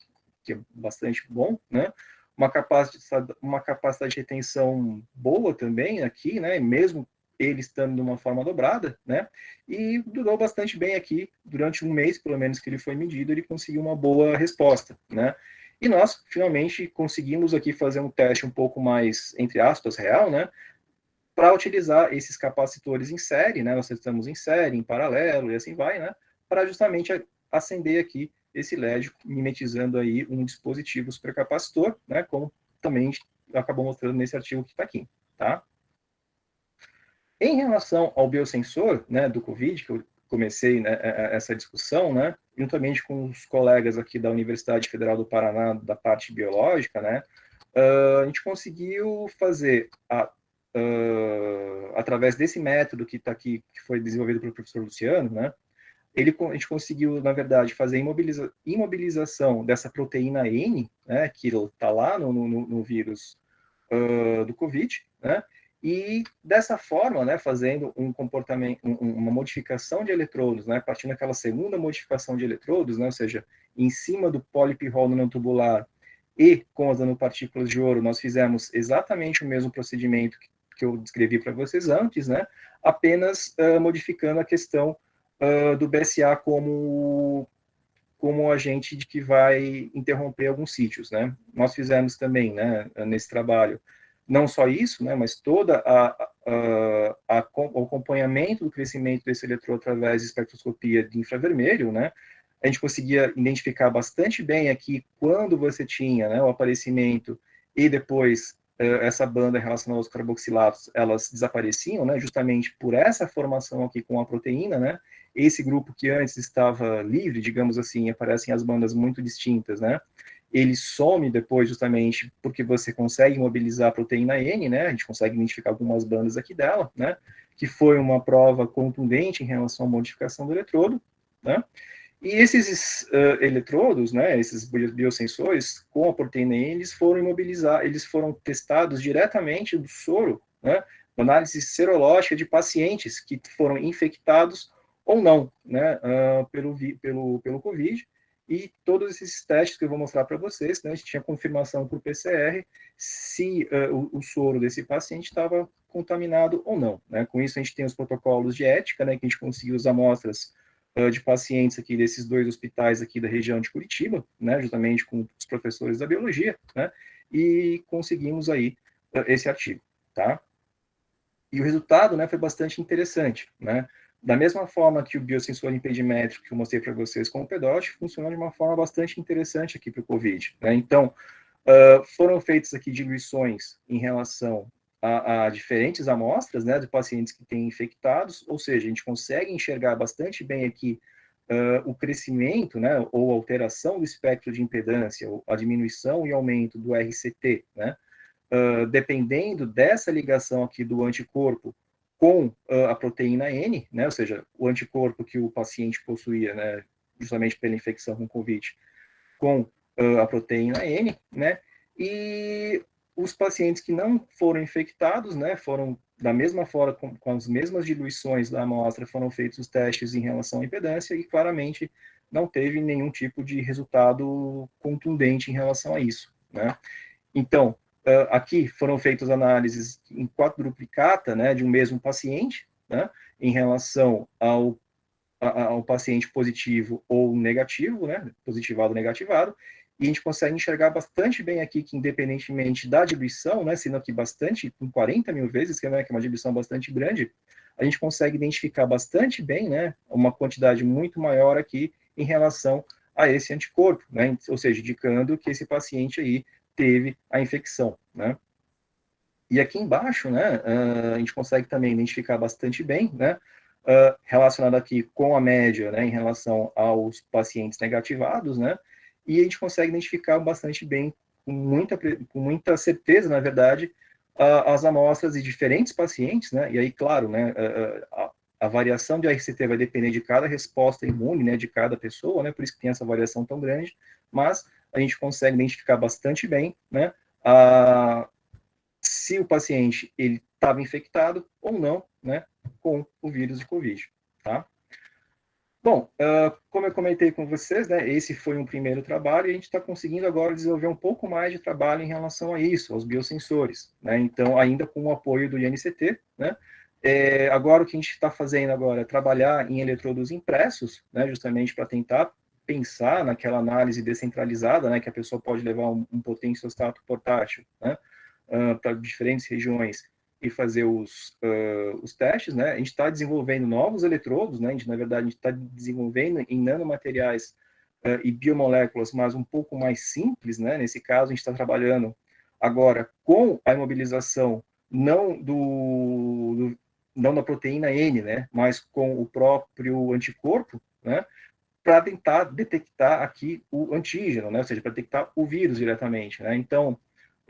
bastante bom, né, uma capacidade de retenção boa também aqui, né, mesmo ele estando de uma forma dobrada, né, e durou bastante bem aqui, durante um mês, pelo menos, que ele foi medido, ele conseguiu uma boa resposta, né, e nós, finalmente, conseguimos aqui fazer um teste um pouco mais, entre aspas, real, né, para utilizar esses capacitores em série, né, nós testamos em série, em paralelo, e assim vai, né, para justamente acender aqui esse LED, mimetizando aí um dispositivo supercapacitor, né, como também acabou mostrando nesse artigo que está aqui, tá? Em relação ao biosensor, né, do COVID, que eu comecei, né, essa discussão, né, juntamente com os colegas aqui da Universidade Federal do Paraná, da parte biológica, né, a gente conseguiu fazer, através desse método que está aqui, que foi desenvolvido pelo professor Luciano, né, a gente conseguiu, na verdade, fazer imobilização dessa proteína N, né, que está lá no vírus do COVID, né, e dessa forma, né, fazendo um comportamento, uma modificação de eletrodos, né, partindo daquela segunda modificação de eletrodos, né, ou seja, em cima do polipirrol nanotubular e com as nanopartículas de ouro, nós fizemos exatamente o mesmo procedimento que eu descrevi para vocês antes, né, apenas modificando a questão do BSA como agente de que vai interromper alguns sítios, né? Nós fizemos também, né, nesse trabalho, não só isso, né, mas toda o acompanhamento do crescimento desse eletrodo através de espectroscopia de infravermelho, né? A gente conseguia identificar bastante bem aqui quando você tinha, né, o aparecimento e depois essa banda relacionada aos carboxilatos, elas desapareciam, né, justamente por essa formação aqui com a proteína, né? Esse grupo que antes estava livre, digamos assim, aparecem as bandas muito distintas, né? ele some depois justamente porque você consegue imobilizar a proteína N, né? A gente consegue identificar algumas bandas aqui dela, né? Que foi uma prova contundente em relação à modificação do eletrodo, né? E esses eletrodos, né, esses biosensores com a proteína N, eles foram testados diretamente do soro, né, análise serológica de pacientes que foram infectados ou não, né, pelo COVID, e todos esses testes que eu vou mostrar para vocês, né, a gente tinha confirmação por PCR se o soro desse paciente estava contaminado ou não, né. Com isso a gente tem os protocolos de ética, né, que a gente conseguiu as amostras de pacientes aqui desses 2 hospitais aqui da região de Curitiba, né, justamente com os professores da biologia, né, e conseguimos aí esse artigo, tá? E o resultado, né, foi bastante interessante, né? Da mesma forma que o biosensor impedimétrico que eu mostrei para vocês com o PEDOT, funciona de uma forma bastante interessante aqui para o COVID, né? Então, foram feitas aqui diluições em relação a diferentes amostras, né, de pacientes que têm infectados, ou seja, a gente consegue enxergar bastante bem aqui o crescimento, né, ou alteração do espectro de impedância, ou a diminuição e aumento do RCT, né, dependendo dessa ligação aqui do anticorpo com a proteína N, né, ou seja, o anticorpo que o paciente possuía, né, justamente pela infecção com COVID, com a proteína N, né, e os pacientes que não foram infectados, né, foram da mesma forma, com as mesmas diluições da amostra, foram feitos os testes em relação à impedância e claramente não teve nenhum tipo de resultado contundente em relação a isso, né. Então, aqui foram feitas análises em quadruplicata, né, de um mesmo paciente, né, em relação ao paciente positivo ou negativo, né, positivado ou negativado, e a gente consegue enxergar bastante bem aqui que, independentemente da diluição, né, sendo aqui bastante, com 40 mil vezes, que é uma diluição bastante grande, a gente consegue identificar bastante bem, né, uma quantidade muito maior aqui em relação a esse anticorpo, né, ou seja, indicando que esse paciente aí teve a infecção, né. E aqui embaixo, né, a gente consegue também identificar bastante bem, né, relacionado aqui com a média, né, em relação aos pacientes negativados, né, e a gente consegue identificar bastante bem, com muita certeza, na verdade, as amostras de diferentes pacientes, né, e aí, claro, né, a variação de RCT vai depender de cada resposta imune, né, de cada pessoa, né, por isso que tem essa variação tão grande, mas a gente consegue identificar bastante bem, né, se o paciente ele estava infectado ou não, né, com o vírus de COVID, tá? Bom, como eu comentei com vocês, né, esse foi um primeiro trabalho e a gente está conseguindo agora desenvolver um pouco mais de trabalho em relação a isso, aos biosensores, né, então ainda com o apoio do INCT, né, agora o que a gente está fazendo agora é trabalhar em eletrodos impressos, né, justamente para tentar pensar naquela análise descentralizada, né, que a pessoa pode levar um potenciostato portátil, né, para diferentes regiões e fazer os testes, né? A gente está desenvolvendo novos eletrodos, né? Na verdade, a gente está desenvolvendo em nanomateriais e biomoléculas, mas um pouco mais simples, né? Nesse caso, a gente está trabalhando agora com a imobilização não da proteína N, né? Mas com o próprio anticorpo, né? Para tentar detectar aqui o antígeno, né? Ou seja, para detectar o vírus diretamente, né? Então,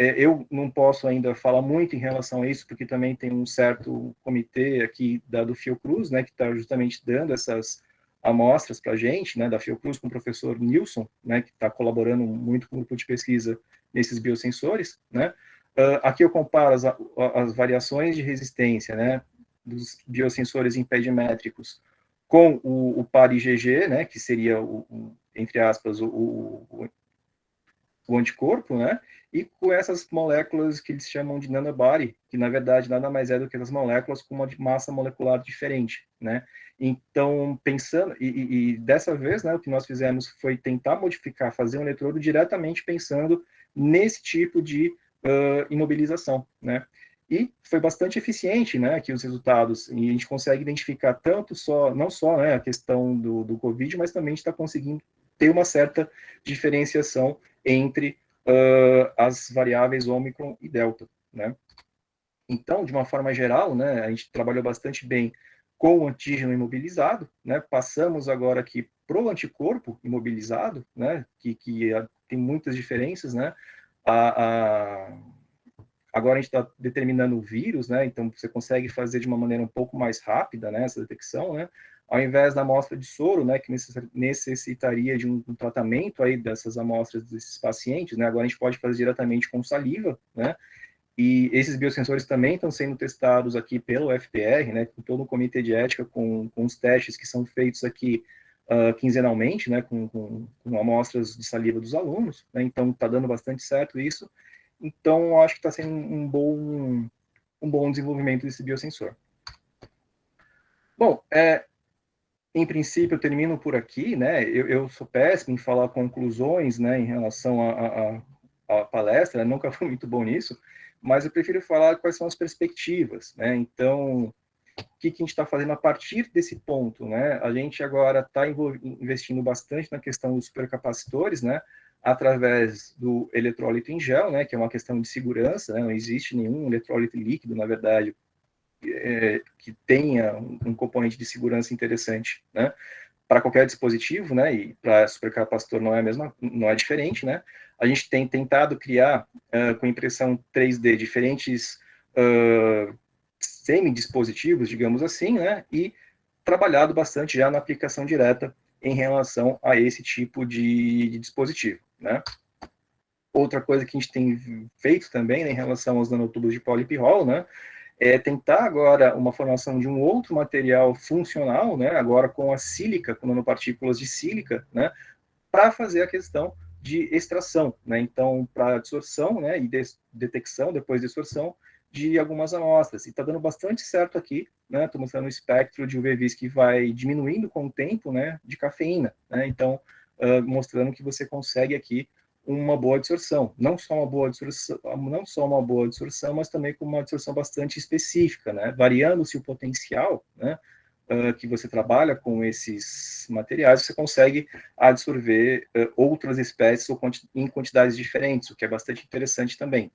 eu não posso ainda falar muito em relação a isso, porque também tem um certo comitê aqui do Fiocruz, né, que está justamente dando essas amostras para a gente, né, da Fiocruz com o professor Nilson, né, que está colaborando muito com o grupo de pesquisa nesses biosensores, né. Aqui eu comparo as variações de resistência, né, dos biosensores impedimétricos com o par-IgG, né, que seria, entre aspas, o anticorpo, né? E com essas moléculas que eles chamam de nanobody, que na verdade nada mais é do que as moléculas com uma massa molecular diferente, né? Então, pensando, e dessa vez, né, o que nós fizemos foi tentar modificar, fazer um eletrodo diretamente pensando nesse tipo de imobilização, né? E foi bastante eficiente, né, aqui os resultados, e a gente consegue identificar tanto não só, né, a questão do COVID, mas também a gente está conseguindo ter uma certa diferenciação entre as variáveis Ômicron e Delta, né? Então, de uma forma geral, né, a gente trabalhou bastante bem com o antígeno imobilizado, né? Passamos agora aqui para o anticorpo imobilizado, né? Que tem muitas diferenças, né? Agora a gente está determinando o vírus, né? Então você consegue fazer de uma maneira um pouco mais rápida, né, essa detecção, né? Ao invés da amostra de soro, né, que necessitaria de um tratamento aí dessas amostras desses pacientes, né? Agora a gente pode fazer diretamente com saliva, né? E esses biosensores também estão sendo testados aqui pelo FPR, né? Com todo o comitê de ética, com os testes que são feitos aqui quinzenalmente, né? Com amostras de saliva dos alunos, né? Então está dando bastante certo isso. Então, acho que está sendo um bom desenvolvimento desse biosensor. Bom, em princípio, eu termino por aqui, né? Eu sou péssimo em falar conclusões, né, em relação à palestra, nunca fui muito bom nisso, mas eu prefiro falar quais são as perspectivas, né? Então, o que a gente está fazendo a partir desse ponto, né? A gente agora está investindo bastante na questão dos supercapacitores, né? Através do eletrólito em gel, né? Que é uma questão de segurança, né? Não existe nenhum eletrólito líquido, na verdade, que tenha um componente de segurança interessante, né? Para qualquer dispositivo, né? E para supercapacitor não é diferente, né? A gente tem tentado criar com impressão 3D diferentes semi-dispositivos, digamos assim, né? E trabalhado bastante já na aplicação direta em relação a esse tipo de dispositivo, né? Outra coisa que a gente tem feito também, né, em relação aos nanotubos de polipirrol, né, é tentar agora uma formação de um outro material funcional, né, agora com a sílica, com nanopartículas de sílica, né, para fazer a questão de extração, né, então para absorção, né, e detecção depois de absorção de algumas amostras. E está dando bastante certo aqui, né, estou mostrando o espectro de UV-Vis que vai diminuindo com o tempo, né, de cafeína, né, então mostrando que você consegue aqui uma boa absorção, não só uma boa absorção, mas também com uma absorção bastante específica, né, variando-se o potencial, né, que você trabalha com esses materiais, você consegue absorver outras espécies em quantidades diferentes, o que é bastante interessante também.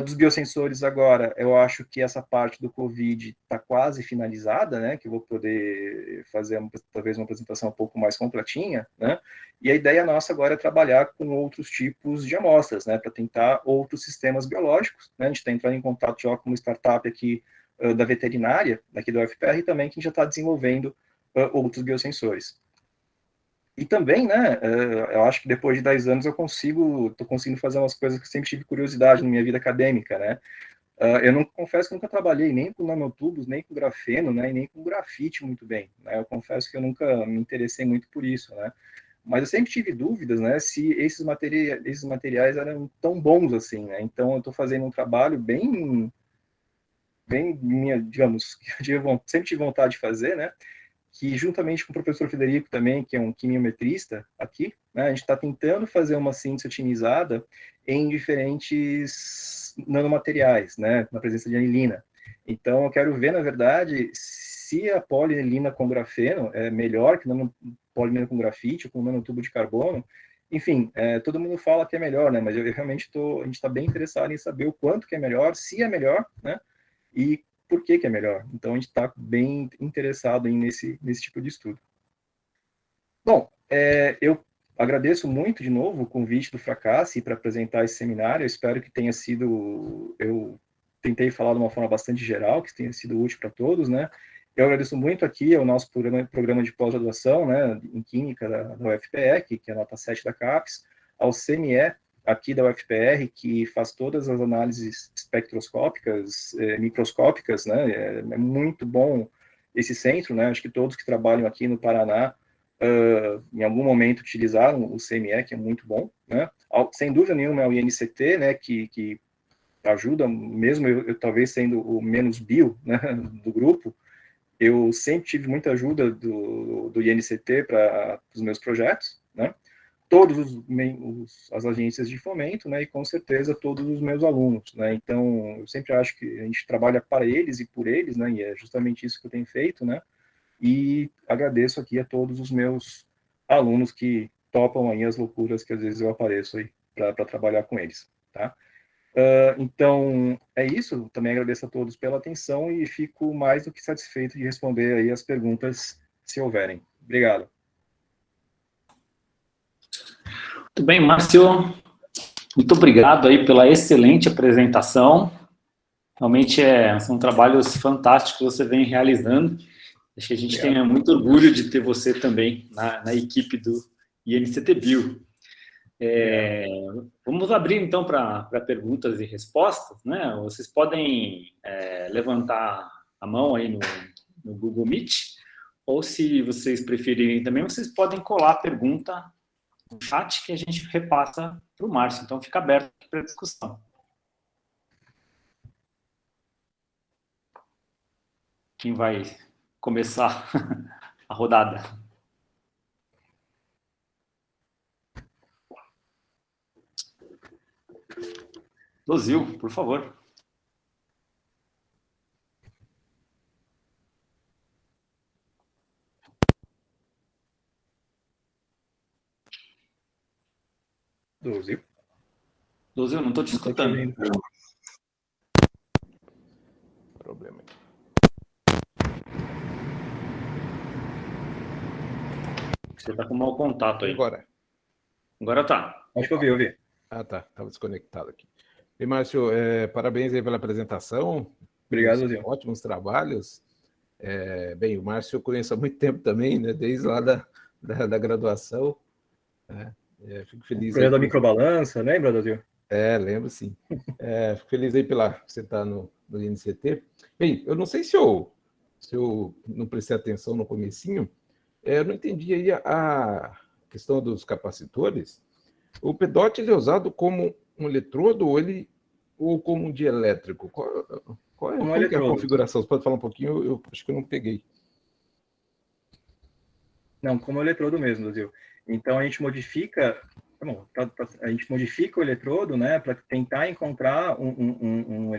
Dos biosensores agora, eu acho que essa parte do COVID está quase finalizada, né, que eu vou poder fazer talvez uma apresentação um pouco mais completinha, né, e a ideia nossa agora é trabalhar com outros tipos de amostras, né, para tentar outros sistemas biológicos, né, a gente está entrando em contato já com uma startup aqui da veterinária, daqui do UFPR também, que já está desenvolvendo outros biosensores. E também, né, eu acho que depois de 10 anos eu estou conseguindo fazer umas coisas que eu sempre tive curiosidade na minha vida acadêmica, né. Eu não confesso que eu nunca trabalhei nem com nanotubos, nem com grafeno, né, e nem com grafite muito bem, né. Eu confesso que eu nunca me interessei muito por isso, né. Mas eu sempre tive dúvidas, né, se esses materiais eram tão bons assim, né. Então eu estou fazendo um trabalho bem, digamos, que eu sempre tive vontade de fazer, né, que juntamente com o professor Federico também, que é um quimiometrista aqui, né, a gente está tentando fazer uma síntese otimizada em diferentes nanomateriais, né, na presença de anilina. Então, eu quero ver, na verdade, se a polianilina com grafeno é melhor que polianilina com grafite ou com nanotubo de carbono. Enfim, todo mundo fala que é melhor, né, mas a gente está bem interessado em saber o quanto que é melhor, se é melhor, né, e por que é melhor. Então, a gente está bem interessado nesse tipo de estudo. Bom, eu agradeço muito, de novo, o convite do Fracassi para apresentar esse seminário. Eu espero que tenha sido... Eu tentei falar de uma forma bastante geral, que tenha sido útil para todos, né? Eu agradeço muito aqui ao nosso programa de pós-graduação, né, em Química da UFPR, que é a nota 7 da CAPES, ao CME, aqui da UFPR, que faz todas as análises espectroscópicas, microscópicas, né, é muito bom esse centro, né, acho que todos que trabalham aqui no Paraná, em algum momento utilizaram o CME, que é muito bom, né, sem dúvida nenhuma é o INCT, né, que ajuda, mesmo eu talvez sendo o menos bio, né, do grupo, eu sempre tive muita ajuda do INCT para os meus projetos, né, todas as agências de fomento, né, e com certeza todos os meus alunos, né, então eu sempre acho que a gente trabalha para eles e por eles, né, e é justamente isso que eu tenho feito, né, e agradeço aqui a todos os meus alunos que topam aí as loucuras que às vezes eu apareço aí para trabalhar com eles, tá? Então, é isso, também agradeço a todos pela atenção e fico mais do que satisfeito de responder aí as perguntas, se houverem. Obrigado. Muito Muito bem, Márcio. Muito obrigado aí pela excelente apresentação. Realmente são trabalhos fantásticos que você vem realizando. Acho que a gente tem muito orgulho de ter você também na equipe do INCT-Bio. Vamos abrir, então, para perguntas e respostas, né? Vocês podem levantar a mão aí no Google Meet, ou, se vocês preferirem também, vocês podem colar a pergunta no chat que a gente repassa para o Márcio. Então, fica aberto para a discussão. Quem vai começar a rodada? Dozil, por favor. Dozil, não estou te escutando. Problema aqui. Você está com mau contato aí. Agora tá. Acho que eu vi. Ah, tá. Estava desconectado aqui. E, Márcio, parabéns aí pela apresentação. Obrigado, Dozil. Ótimos trabalhos. Bem, o Márcio eu conheço há muito tempo também, né? Desde lá da graduação. Né? Fico feliz. O da microbalança, lembra, Dozil? Lembro sim. Fico feliz aí pela você estar no INCT. Bem, eu não sei se eu não prestei atenção no comecinho, eu não entendi aí a questão dos capacitores. O PEDOT ele é usado como um eletrodo ou como um dielétrico? Qual é a configuração? Você pode falar um pouquinho? Eu acho que eu não peguei. Não, como eletrodo mesmo, Dozil. Então a gente modifica, a gente modifica o eletrodo, né, para tentar encontrar um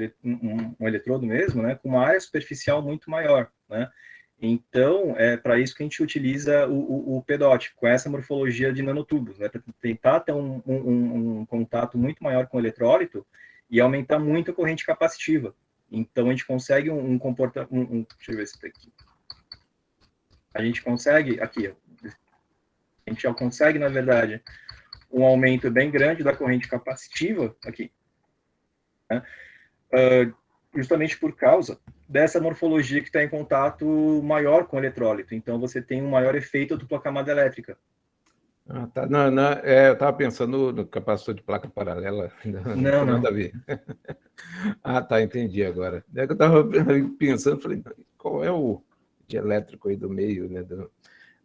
eletrodo mesmo, né, com uma área superficial muito maior, né. Então é para isso que a gente utiliza o PEDOT, com essa morfologia de nanotubos, né, para tentar ter um contato muito maior com o eletrólito e aumentar muito a corrente capacitiva. Então a gente consegue comportamento, deixa eu ver se está aqui. A gente consegue, aqui, a gente já consegue, na verdade, um aumento bem grande da corrente capacitiva, aqui, né? Justamente por causa dessa morfologia que está em contato maior com o eletrólito. Então, você tem um maior efeito dupla camada elétrica. Ah, tá. Não, eu estava pensando no capacitor de placa paralela. Não tem nada a ver. Ah, tá, entendi agora. É que eu estava pensando, falei, qual é o elétrico aí do meio, né?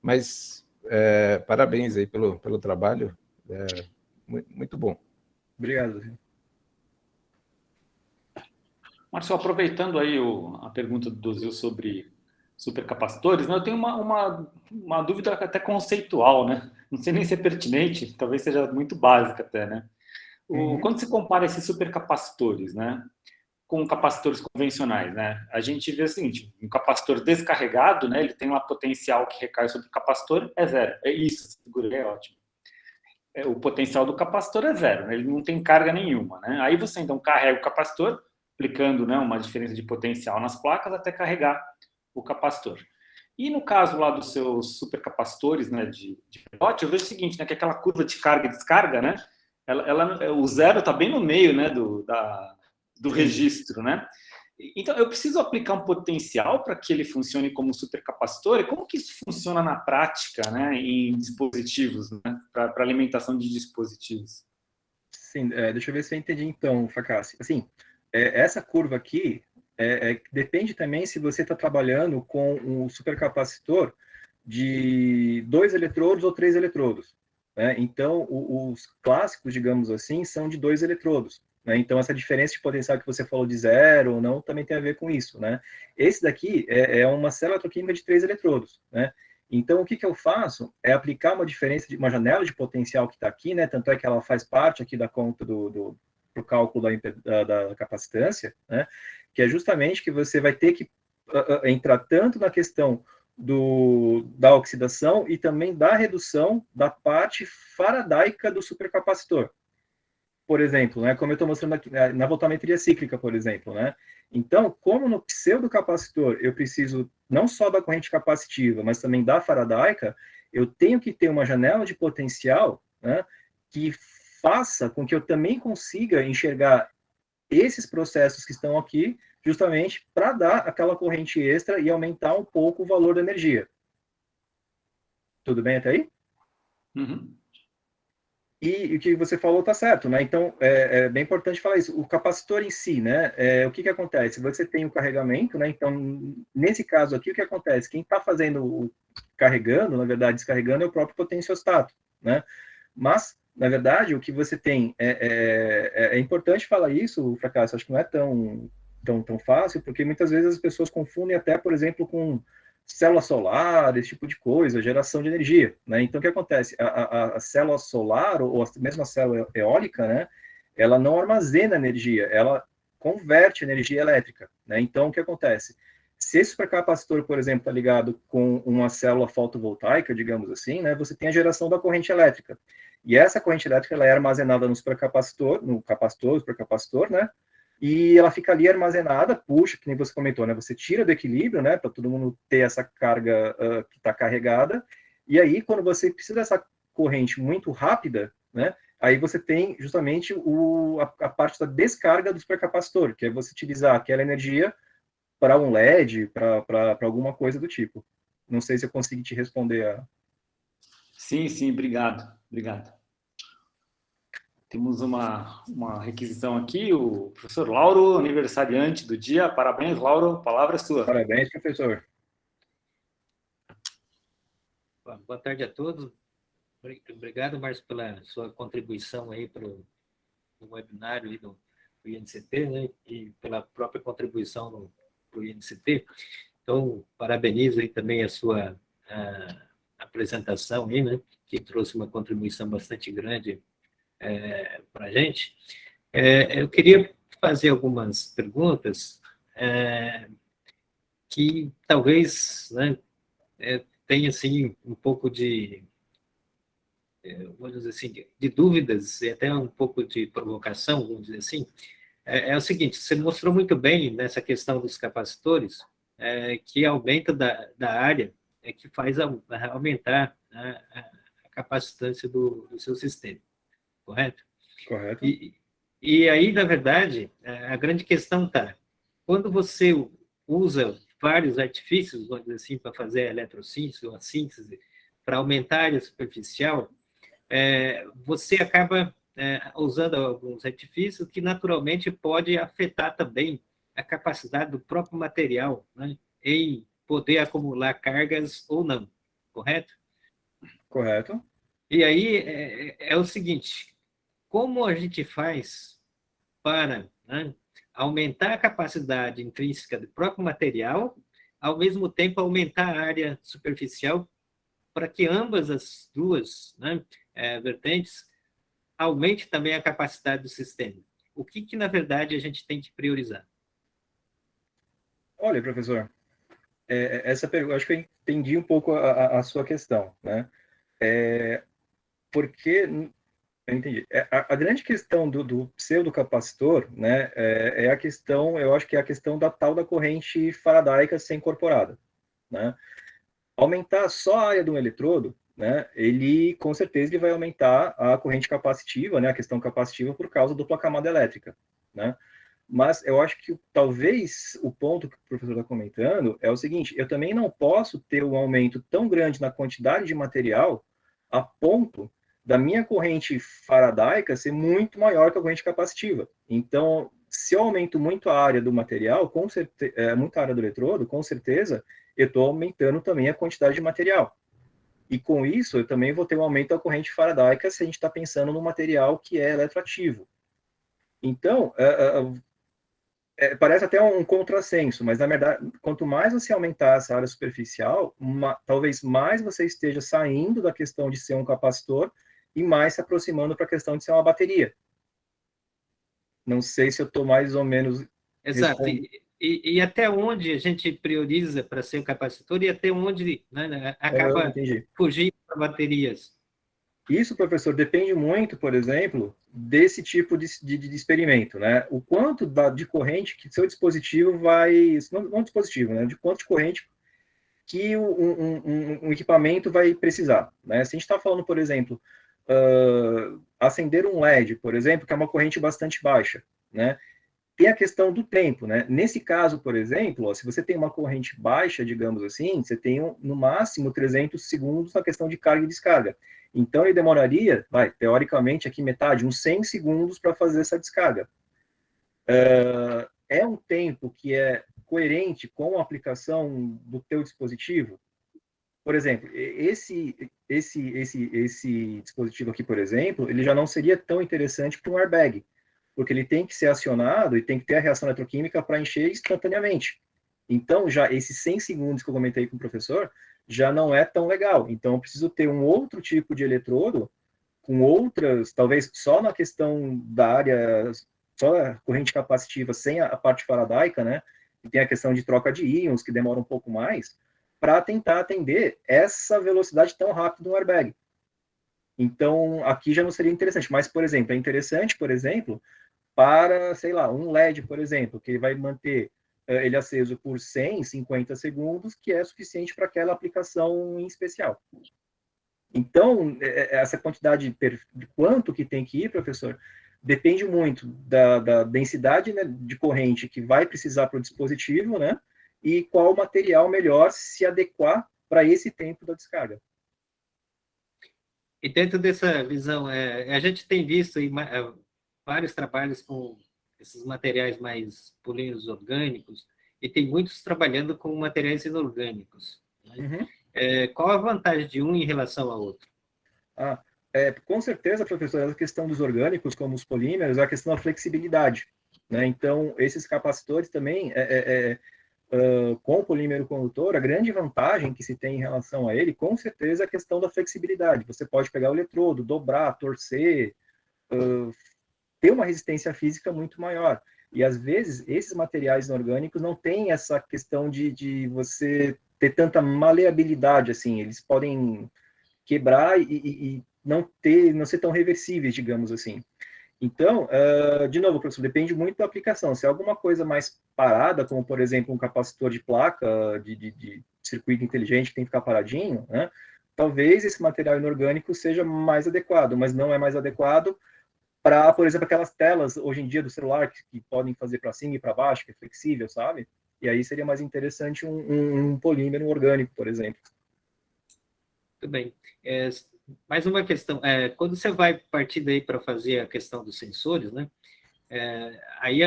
Mas parabéns aí pelo trabalho, muito bom. Obrigado. Márcio, aproveitando aí a pergunta do Dozil sobre supercapacitores, né, eu tenho uma dúvida até conceitual, né? Não sei nem se é pertinente, talvez seja muito básica até, né? Quando se compara esses supercapacitores, né, com capacitores convencionais, né? A gente vê o seguinte: um capacitor descarregado, né? Ele tem uma potencial que recai sobre o capacitor, é zero. É isso, segurei, é ótimo. O potencial do capacitor é zero, né? Ele não tem carga nenhuma, né? Aí você então carrega o capacitor, aplicando, né, uma diferença de potencial nas placas até carregar o capacitor. E no caso lá dos seus supercapacitores, né, de PEDOT, eu vejo o seguinte, né, que aquela curva de carga e descarga, né? O zero está bem no meio, né, do registro, né? Então, eu preciso aplicar um potencial para que ele funcione como supercapacitor? E como que isso funciona na prática, né, em dispositivos, né, para alimentação de dispositivos? Sim, deixa eu ver se eu entendi então, Facassi. Assim, essa curva aqui depende também se você está trabalhando com um supercapacitor de 2 eletrodos ou 3 eletrodos. Né? Então, os clássicos, digamos assim, são de 2 eletrodos. Né? Então, essa diferença de potencial que você falou de zero ou não também tem a ver com isso. Né? Esse daqui é uma célula eletroquímica de 3 eletrodos. Né? Então, o que eu faço é aplicar uma diferença de uma janela de potencial que está aqui, né? Tanto é que ela faz parte aqui da conta do cálculo da capacitância, né? Que é justamente que você vai ter que entrar tanto na questão da oxidação e também da redução da parte faradaica do supercapacitor. Por exemplo, né, como eu estou mostrando aqui, na voltametria cíclica, por exemplo. Né? Então, como no pseudocapacitor eu preciso não só da corrente capacitiva, mas também da faradaica, eu tenho que ter uma janela de potencial, né, que faça com que eu também consiga enxergar esses processos que estão aqui, justamente para dar aquela corrente extra e aumentar um pouco o valor da energia. Tudo bem até aí? Uhum. E o que você falou está certo, né? Então, é bem importante falar isso. O capacitor em si, né? O que acontece? Você tem o carregamento, né? Então, nesse caso aqui, o que acontece? Quem está fazendo o carregando, na verdade, descarregando, é o próprio potenciostato, né? Mas, na verdade, o que você tem é importante falar isso, o Fracasso, acho que não é tão fácil, porque muitas vezes as pessoas confundem até, por exemplo, com célula solar, esse tipo de coisa, geração de energia, né? Então, o que acontece? A célula solar, ou mesmo a célula eólica, né? Ela não armazena energia, ela converte energia elétrica, né? Então, o que acontece? Se esse supercapacitor, por exemplo, está ligado com uma célula fotovoltaica, digamos assim, né? Você tem a geração da corrente elétrica. E essa corrente elétrica, ela é armazenada no supercapacitor, né? E ela fica ali armazenada, puxa, que nem você comentou, né? Você tira do equilíbrio, né? Para todo mundo ter essa carga que está carregada. E aí, quando você precisa dessa corrente muito rápida, né? Aí você tem justamente a parte da descarga do supercapacitor, que é você utilizar aquela energia para um LED, para alguma coisa do tipo. Não sei se eu consegui te responder a... Sim, obrigado. Temos uma requisição aqui, o professor Lauro, aniversariante do dia. Parabéns, Lauro, palavra é sua. Parabéns, professor. Boa tarde a todos. Obrigado, Márcio, pela sua contribuição aí para o webinário aí do INCT, né? E pela própria contribuição para o INCT. Então, parabenizo aí também a sua apresentação aí, né? Que trouxe uma contribuição bastante grande para a gente. Eu queria fazer algumas perguntas que talvez, né, tenha assim um pouco de, vamos dizer assim, de dúvidas e até um pouco de provocação, vamos dizer assim. É o seguinte: você mostrou muito bem nessa questão dos capacitores que aumento da área que faz aumentar a capacitância do seu sistema, correto? Correto. E aí, na verdade, a grande questão está, quando você usa vários artifícios, vamos dizer assim, para fazer a eletrossíntese ou a síntese, para aumentar a área superficial, você acaba usando alguns artifícios que naturalmente pode afetar também a capacidade do próprio material, né, em poder acumular cargas ou não, correto? Correto. E aí é o seguinte: como a gente faz para, né, aumentar a capacidade intrínseca do próprio material, ao mesmo tempo aumentar a área superficial, para que ambas as duas, né, vertentes aumente também a capacidade do sistema? O que, na verdade, a gente tem que priorizar? Olha, professor, essa pergunta, acho que eu entendi um pouco a sua questão, né? Porque, eu entendi. A grande questão do pseudocapacitor, né, é a questão, eu acho que é a questão da tal da corrente faradaica ser incorporada, né? Aumentar só a área de um eletrodo, né, ele, com certeza, ele vai aumentar a corrente capacitiva, né, a questão capacitiva por causa da dupla camada elétrica, né? Mas eu acho que talvez o ponto que o professor está comentando é o seguinte: eu também não posso ter um aumento tão grande na quantidade de material a ponto da minha corrente faradaica ser muito maior que a corrente capacitiva. Então, se eu aumento muito a área do material, com certeza, muito a área do eletrodo, com certeza, eu estou aumentando também a quantidade de material. E com isso, eu também vou ter um aumento da corrente faradaica se a gente está pensando no material que é eletroativo. Então, parece até um contrassenso, mas na verdade, quanto mais você aumentar essa área superficial, talvez mais você esteja saindo da questão de ser um capacitor e mais se aproximando para a questão de ser uma bateria. Não sei se eu estou mais ou menos... Exato. E até onde a gente prioriza para ser um capacitor e até onde, né, acaba fugindo para baterias? Isso, professor, depende muito, por exemplo, desse tipo de experimento, né? O quanto de corrente que seu dispositivo vai... Não dispositivo, né? De quanto de corrente que um equipamento vai precisar, né? Se a gente está falando, por exemplo, acender um LED, por exemplo, que é uma corrente bastante baixa, né? Tem a questão do tempo, né? Nesse caso, por exemplo, ó, se você tem uma corrente baixa, digamos assim, você tem no máximo 300 segundos na questão de carga e descarga. Então, ele demoraria, teoricamente, aqui metade, uns 100 segundos para fazer essa descarga. É um tempo que é coerente com a aplicação do teu dispositivo? Por exemplo, esse dispositivo aqui, por exemplo, ele já não seria tão interessante para um airbag, porque ele tem que ser acionado e tem que ter a reação eletroquímica para encher instantaneamente. Então, já esses 100 segundos que eu comentei com o professor, já não é tão legal. Então, eu preciso ter um outro tipo de eletrodo, com outras, talvez só na questão da área, só a corrente capacitiva, sem a parte faradaica, né? E tem a questão de troca de íons, que demora um pouco mais, para tentar atender essa velocidade tão rápida no airbag. Então, aqui já não seria interessante. Mas, por exemplo, é interessante, por exemplo, para, sei lá, um LED, por exemplo, que ele vai manter ele aceso por 100, 50 segundos, que é suficiente para aquela aplicação em especial. Então, essa quantidade de quanto que tem que ir, professor, depende muito da densidade, né, de corrente que vai precisar para o dispositivo, né, e qual material melhor se adequar para esse tempo da descarga. E dentro dessa visão, a gente tem visto aí, vários trabalhos com esses materiais mais polímeros orgânicos, e tem muitos trabalhando com materiais inorgânicos. Né? Uhum. Qual a vantagem de um em relação ao outro? Com certeza, professor, a questão dos orgânicos, como os polímeros, é a questão da flexibilidade. Né? Então, esses capacitores também, com o polímero condutor, a grande vantagem que se tem em relação a ele, com certeza, é a questão da flexibilidade. Você pode pegar o eletrodo, dobrar, torcer, ter uma resistência física muito maior. E, às vezes, esses materiais inorgânicos não têm essa questão de você ter tanta maleabilidade, assim. Eles podem quebrar e não ser tão reversíveis, digamos assim. Então, de novo, professor, depende muito da aplicação. Se é alguma coisa mais parada, como, por exemplo, um capacitor de placa, de circuito inteligente que tem que ficar paradinho, né? Talvez esse material inorgânico seja mais adequado, mas não é mais adequado para, por exemplo, aquelas telas, hoje em dia, do celular, que podem fazer para cima e para baixo, que é flexível, sabe? E aí seria mais interessante um polímero orgânico, por exemplo. Muito bem. Mais uma questão. Quando você vai partir daí para fazer a questão dos sensores, né? Aí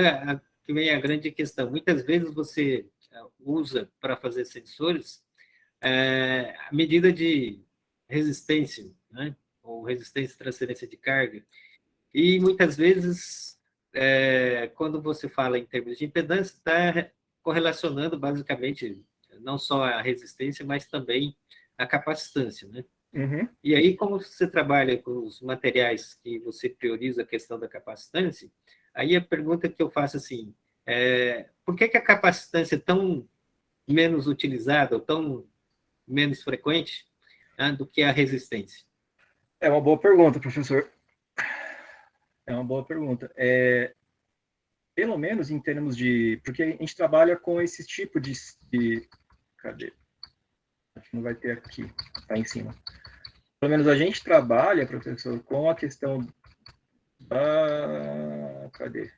que vem a grande questão. Muitas vezes você usa para fazer sensores a medida de resistência, né? Ou resistência e transferência de carga. E muitas vezes, quando você fala em termos de impedância, está correlacionando basicamente não só a resistência, mas também a capacitância, né? Uhum. E aí, como você trabalha com os materiais que você prioriza a questão da capacitância, aí a pergunta que eu faço assim, por que a capacitância é tão menos utilizada, ou tão menos frequente, né, do que a resistência? É uma boa pergunta, professor. É uma boa pergunta. Pelo menos em termos de... Porque a gente trabalha com esse tipo de... Cadê? Acho que não vai ter aqui. Está em cima. Pelo menos a gente trabalha, professor, com a questão da... Cadê?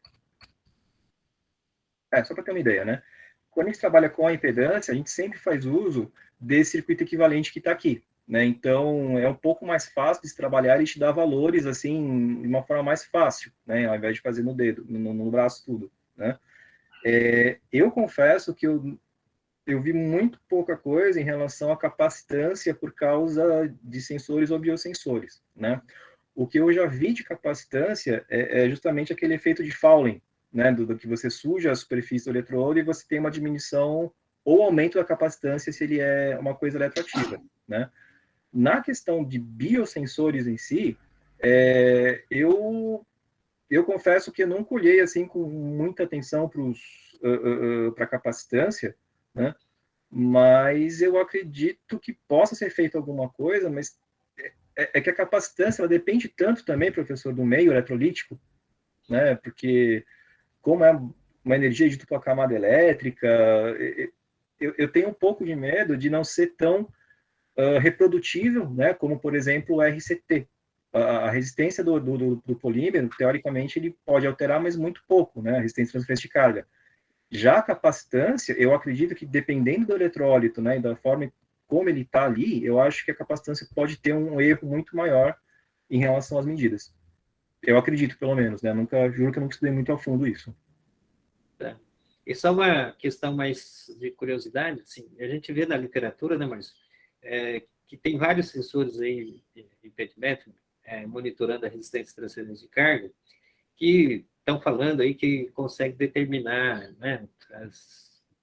Só para ter uma ideia, né? Quando a gente trabalha com a impedância, a gente sempre faz uso desse circuito equivalente que está aqui. Né? Então, é um pouco mais fácil de se trabalhar e te dar valores assim de uma forma mais fácil, né? Ao invés de fazer no dedo, no braço tudo. Né? Eu confesso que eu vi muito pouca coisa em relação à capacitância por causa de sensores ou biosensores. Né? O que eu já vi de capacitância é justamente aquele efeito de fouling, né? do que você suja a superfície do eletrodo e você tem uma diminuição ou aumento da capacitância se ele é uma coisa eletroativa. Né? Na questão de biosensores em si, eu confesso que eu não colhei assim com muita atenção para a capacitância, né? Mas eu acredito que possa ser feito alguma coisa, mas que a capacitância ela depende tanto também, professor, do meio eletrolítico, né? Porque como é uma energia de dupla camada elétrica, eu tenho um pouco de medo de não ser tão reprodutível, né, como, por exemplo, o RCT. a resistência do polímero, teoricamente, ele pode alterar, mas muito pouco, né, a resistência de transferência de carga. Já a capacitância, eu acredito que dependendo do eletrólito, né, e da forma como ele está ali, eu acho que a capacitância pode ter um erro muito maior em relação às medidas. Eu acredito, pelo menos, né, juro que eu nunca estudei muito a fundo isso. Tá. E só uma questão mais de curiosidade, assim, a gente vê na literatura, né, mas que tem vários sensores aí em petimétrio, monitorando a resistência e transferência de carga, que estão falando aí que consegue determinar, né,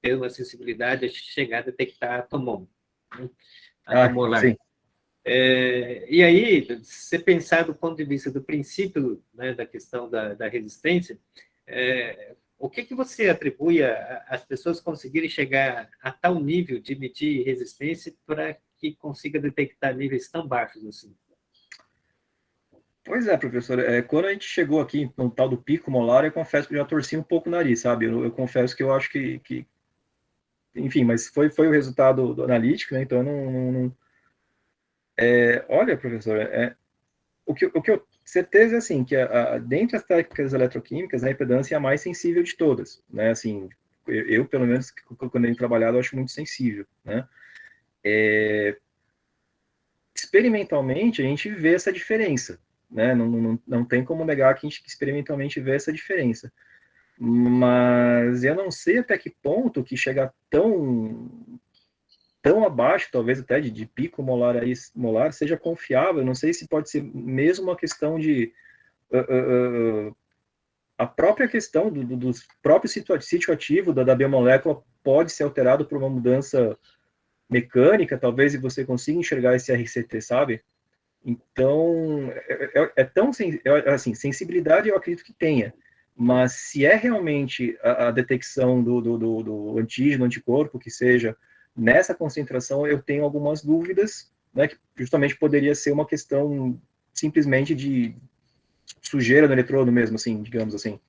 ter uma sensibilidade a chegar a detectar atomômetro, né, atomolar. Sim. E aí, se pensar do ponto de vista do princípio, né, da questão da resistência, o que você atribui às pessoas conseguirem chegar a tal nível de medir resistência para que consiga detectar níveis tão baixos assim? Pois é, professor. Quando a gente chegou aqui no tal do pico molar, eu confesso que eu já torci um pouco o nariz, sabe? Eu confesso que eu acho que enfim, mas foi o resultado do analítico, né? Então, olha, professor, o que eu certeza é assim, que dentre as técnicas eletroquímicas, a impedância é a mais sensível de todas, né? Assim, eu pelo menos, quando eu tenho trabalhado, eu acho muito sensível, né? Experimentalmente, a gente vê essa diferença, né? Não tem como negar que a gente experimentalmente vê essa diferença. Mas eu não sei até que ponto que chegar tão abaixo, talvez até de pico molar seja confiável. Não sei se pode ser mesmo uma questão de a própria questão do próprio sítio ativo da biomolécula pode ser alterado por uma mudança mecânica, talvez, e você consiga enxergar esse RCT, sabe? Então, tão assim, sensibilidade eu acredito que tenha, mas se é realmente a detecção do antígeno, anticorpo, que seja nessa concentração, eu tenho algumas dúvidas, né, que justamente poderia ser uma questão simplesmente de sujeira no eletrodo mesmo, assim, digamos assim.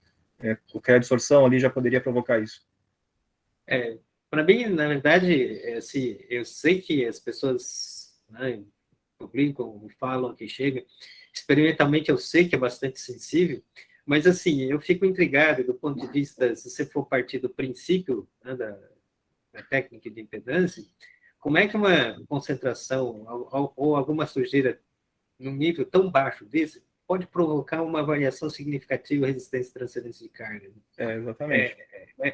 Qualquer absorção ali já poderia provocar isso. Para mim, na verdade, assim, eu sei que as pessoas, né, publicam, falam que chega, experimentalmente eu sei que é bastante sensível, mas assim, eu fico intrigado do ponto de vista, se você for partir do princípio, né, da técnica de impedância, como é que uma concentração ou alguma sujeira num nível tão baixo desse pode provocar uma variação significativa em resistência e transferência de carga? Exatamente.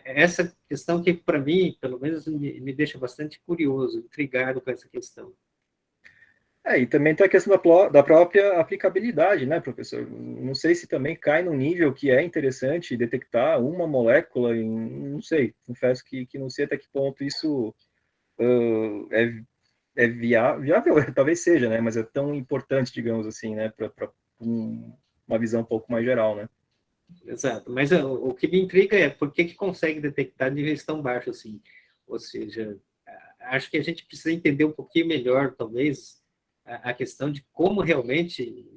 Essa questão que, para mim, pelo menos, me deixa bastante curioso, intrigado com essa questão. E também tem a questão da própria aplicabilidade, né, professor? Não sei se também cai num nível que é interessante detectar uma molécula não sei, confesso que não sei até que ponto isso é viável, talvez seja, né, mas é tão importante, digamos assim, né, para uma visão um pouco mais geral, né? Exato, mas o que me intriga é por que consegue detectar níveis tão baixos assim? Ou seja, acho que a gente precisa entender um pouquinho melhor, talvez, a questão de como realmente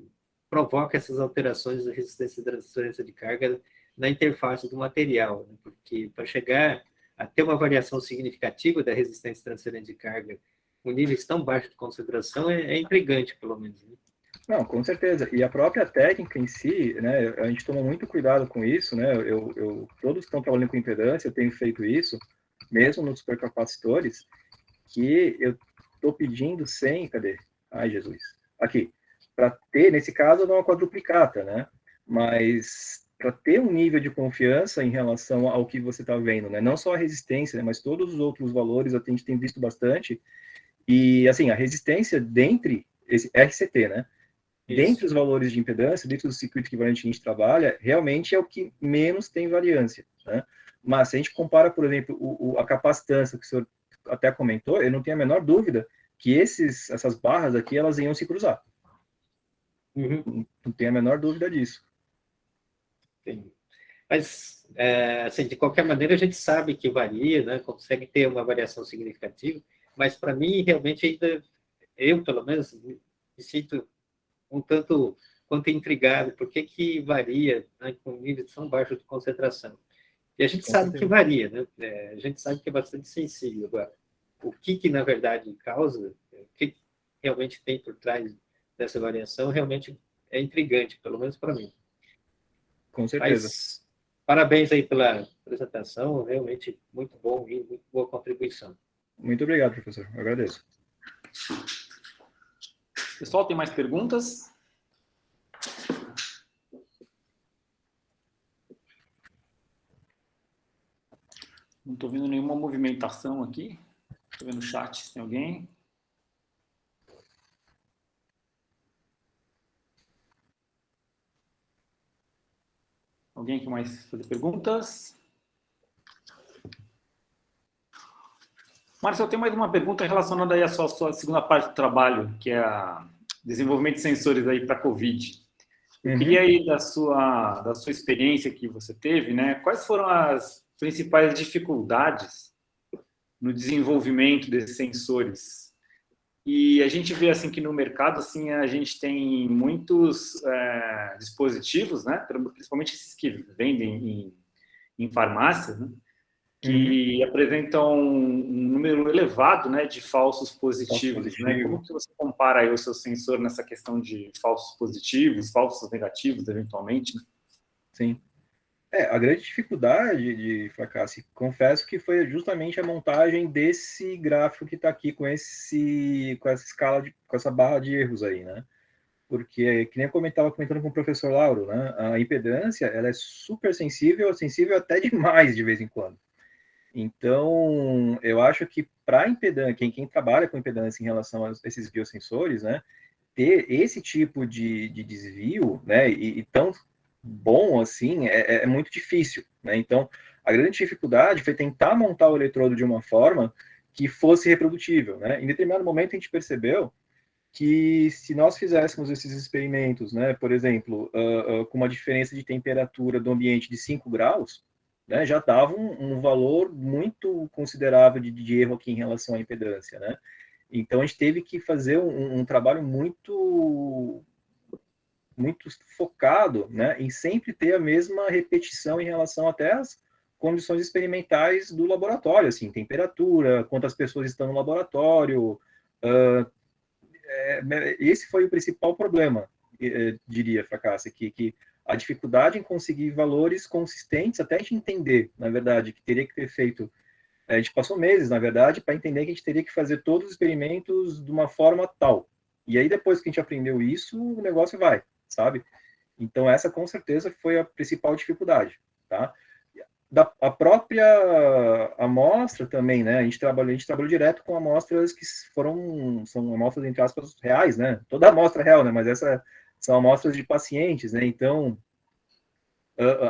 provoca essas alterações da resistência e transferência de carga na interface do material, né? Porque para chegar a ter uma variação significativa da resistência e transferência de carga com níveis tão baixos de concentração é intrigante, pelo menos, né? Não, com certeza. E a própria técnica em si, né, a gente toma muito cuidado com isso, né? Todos que estão trabalhando com impedância, eu tenho feito isso, mesmo nos supercapacitores, que eu estou pedindo sem, cadê? Ai, Jesus. Aqui. Para ter, nesse caso, não uma quadruplicata, né? Mas para ter um nível de confiança em relação ao que você está vendo, né? Não só a resistência, né, mas todos os outros valores a gente tem visto bastante. E, assim, a resistência dentre esse RCT, né? Dentre os valores de impedância, dentro do circuito equivalente que a gente trabalha, realmente é o que menos tem variância, né? Mas se a gente compara, por exemplo, a capacitância que o senhor até comentou, eu não tenho a menor dúvida que essas barras aqui, elas iam se cruzar. Uhum. Não tenho a menor dúvida disso. Sim. Mas, assim, de qualquer maneira, a gente sabe que varia, né? Consegue ter uma variação significativa, mas, para mim, realmente, ainda, eu, pelo menos, me sinto um tanto quanto intrigado, por que varia, né, com níveis tão baixos de concentração. E a gente sabe que varia, né? A gente sabe que é bastante sensível. Agora, o que na verdade, causa, o que realmente tem por trás dessa variação, realmente é intrigante, pelo menos para mim. Com certeza. Mas, parabéns aí pela apresentação, realmente muito bom e muito boa contribuição. Muito obrigado, professor. Eu agradeço. Pessoal, tem mais perguntas? Não estou vendo nenhuma movimentação aqui. Estou vendo o chat, se tem alguém. Alguém quer mais fazer perguntas? Márcio, eu tenho mais uma pergunta relacionada aí à sua segunda parte do trabalho, que é a desenvolvimento de sensores aí para COVID. Eu queria aí da sua experiência que você teve, né? Quais foram as principais dificuldades no desenvolvimento desses sensores? E a gente vê assim que no mercado assim a gente tem muitos dispositivos, né? Principalmente esses que vendem em farmácias, né? Que apresentam um número elevado, né, de falsos positivos, né? Como que você compara aí o seu sensor nessa questão de falsos positivos, falsos negativos, eventualmente? Né? Sim. A grande dificuldade de Fracasso, confesso que foi justamente a montagem desse gráfico que está aqui com essa escala, com essa barra de erros aí, né? Porque, que nem eu estava comentando com o professor Lauro, né? A impedância, ela é super sensível até demais de vez em quando. Então, eu acho que para impedância, quem trabalha com impedância em relação a esses biosensores, né, ter esse tipo de desvio, né, e tão bom assim, é muito difícil, né? Então, a grande dificuldade foi tentar montar o eletrodo de uma forma que fosse reprodutível, né? Em determinado momento a gente percebeu que se nós fizéssemos esses experimentos, né, por exemplo, com uma diferença de temperatura do ambiente de 5 graus, né, já dava um valor muito considerável de erro aqui em relação à impedância, né? Então a gente teve que fazer um trabalho muito focado, né, em sempre ter a mesma repetição em relação até às condições experimentais do laboratório, assim, temperatura, quantas pessoas estão no laboratório. Esse foi o principal problema, diria, Fracasso, que a dificuldade em conseguir valores consistentes, até a gente entender, na verdade, que teria que ter feito. A gente passou meses, na verdade, para entender que a gente teria que fazer todos os experimentos de uma forma tal. E aí, depois que a gente aprendeu isso, o negócio vai, sabe? Então, essa, com certeza, foi a principal dificuldade, tá? A própria amostra também, né? A gente trabalhou direto com amostras que são amostras, entre aspas, reais, né? Toda amostra é real, né? Mas essas são amostras de pacientes, né? Então,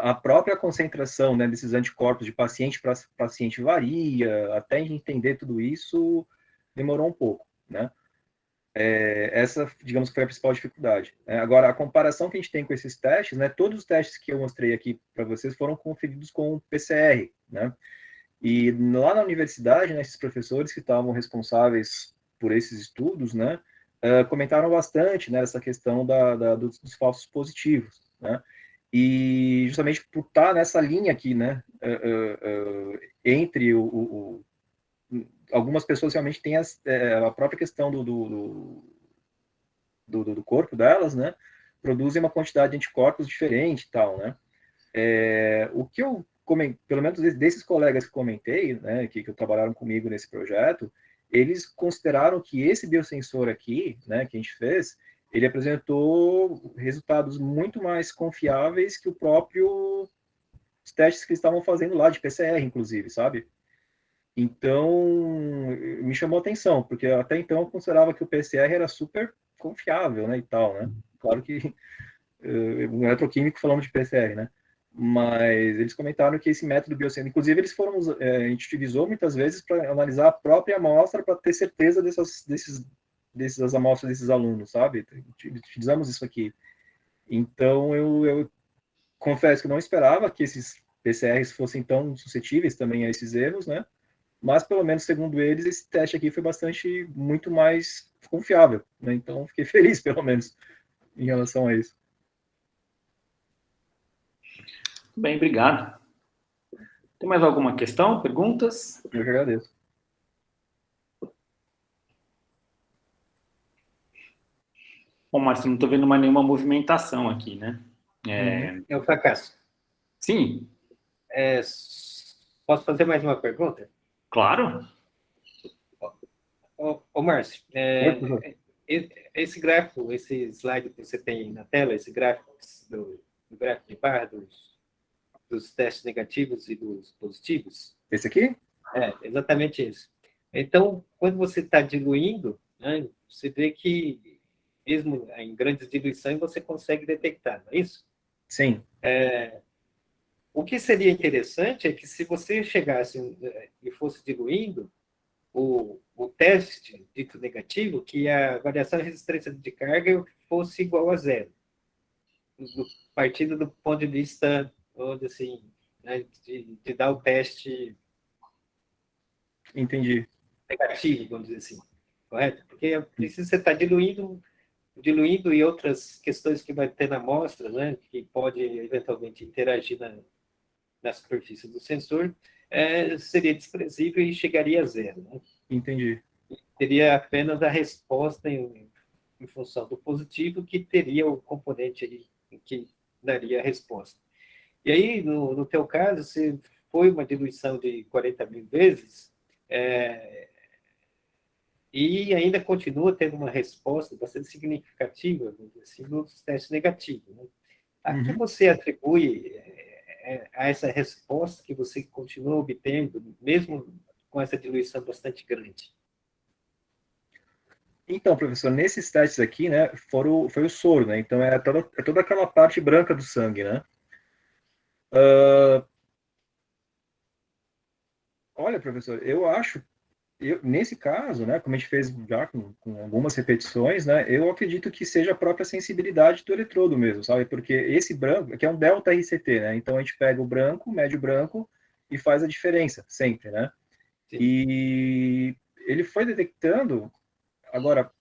a própria concentração, né, desses anticorpos de paciente para paciente varia, até a gente entender tudo isso demorou um pouco, né? Essa, digamos, que foi a principal dificuldade. Agora, a comparação que a gente tem com esses testes, né, todos os testes que eu mostrei aqui para vocês foram conferidos com o PCR, né? E lá na universidade, né, esses professores que estavam responsáveis por esses estudos, né, comentaram bastante, né, essa questão dos falsos positivos, né? E justamente por estar nessa linha aqui, né, entre algumas pessoas realmente têm a própria questão do corpo delas, né, produzem uma quantidade de anticorpos diferente e tal, né. O que eu pelo menos desses colegas que comentei, né, que trabalharam comigo nesse projeto, eles consideraram que esse biosensor aqui, né, que a gente fez, ele apresentou resultados muito mais confiáveis que os testes que eles estavam fazendo lá, de PCR, inclusive, sabe? Então, me chamou a atenção, porque até então eu considerava que o PCR era super confiável, né, e tal, né? Claro que um eletroquímico falando de PCR, né? Mas eles comentaram que esse método biocêntrico, inclusive eles a gente utilizou muitas vezes para analisar a própria amostra para ter certeza dessas amostras desses alunos, sabe? Utilizamos isso aqui. Então, eu confesso que não esperava que esses PCRs fossem tão suscetíveis também a esses erros, né? Mas, pelo menos, segundo eles, esse teste aqui foi muito mais confiável, né? Então, fiquei feliz, pelo menos, em relação a isso. Bem, obrigado. Tem mais alguma questão, perguntas? Eu que agradeço. Bom, Márcio, não estou vendo mais nenhuma movimentação aqui, né? É um fracasso. Sim, Posso fazer mais uma pergunta? claro. Ô Márcio, esse gráfico, esse slide que você tem na tela, esse gráfico do gráfico de barra dos testes negativos e dos positivos, Esse aqui? exatamente isso. Então, quando você está diluindo, né, você vê que, mesmo em grandes diluições, você consegue detectar, não é isso? Sim. O que seria interessante é que, se você chegasse e fosse diluindo, o teste dito negativo, que a variação de resistência de carga fosse igual a zero, partindo do ponto de vista, onde, assim, né, de dar o teste Entendi. negativo, vamos dizer assim, correto? Porque precisa você estar diluindo e outras questões que vai ter na amostra, né, que pode eventualmente interagir na superfície do sensor, seria desprezível e chegaria a zero, né? Entendi. Teria apenas a resposta em função do positivo, que teria o componente aí que daria a resposta. E aí, no teu caso, se foi uma diluição de 40 mil vezes, e ainda continua tendo uma resposta bastante significativa, vamos dizer assim, nos testes negativos, né? A que você atribui a essa resposta que você continua obtendo, mesmo com essa diluição bastante grande? Então, professor, nesses testes aqui, né, foi o soro, né? Então é toda aquela parte branca do sangue, né? Olha, professor, eu acho, nesse caso, né, como a gente fez já com algumas repetições, né, eu acredito que seja a própria sensibilidade do eletrodo mesmo, sabe? Porque esse branco, aqui é um delta RCT, né? Então a gente pega o branco, mede o branco e faz a diferença, sempre, né? Sim. E ele foi detectando, agora,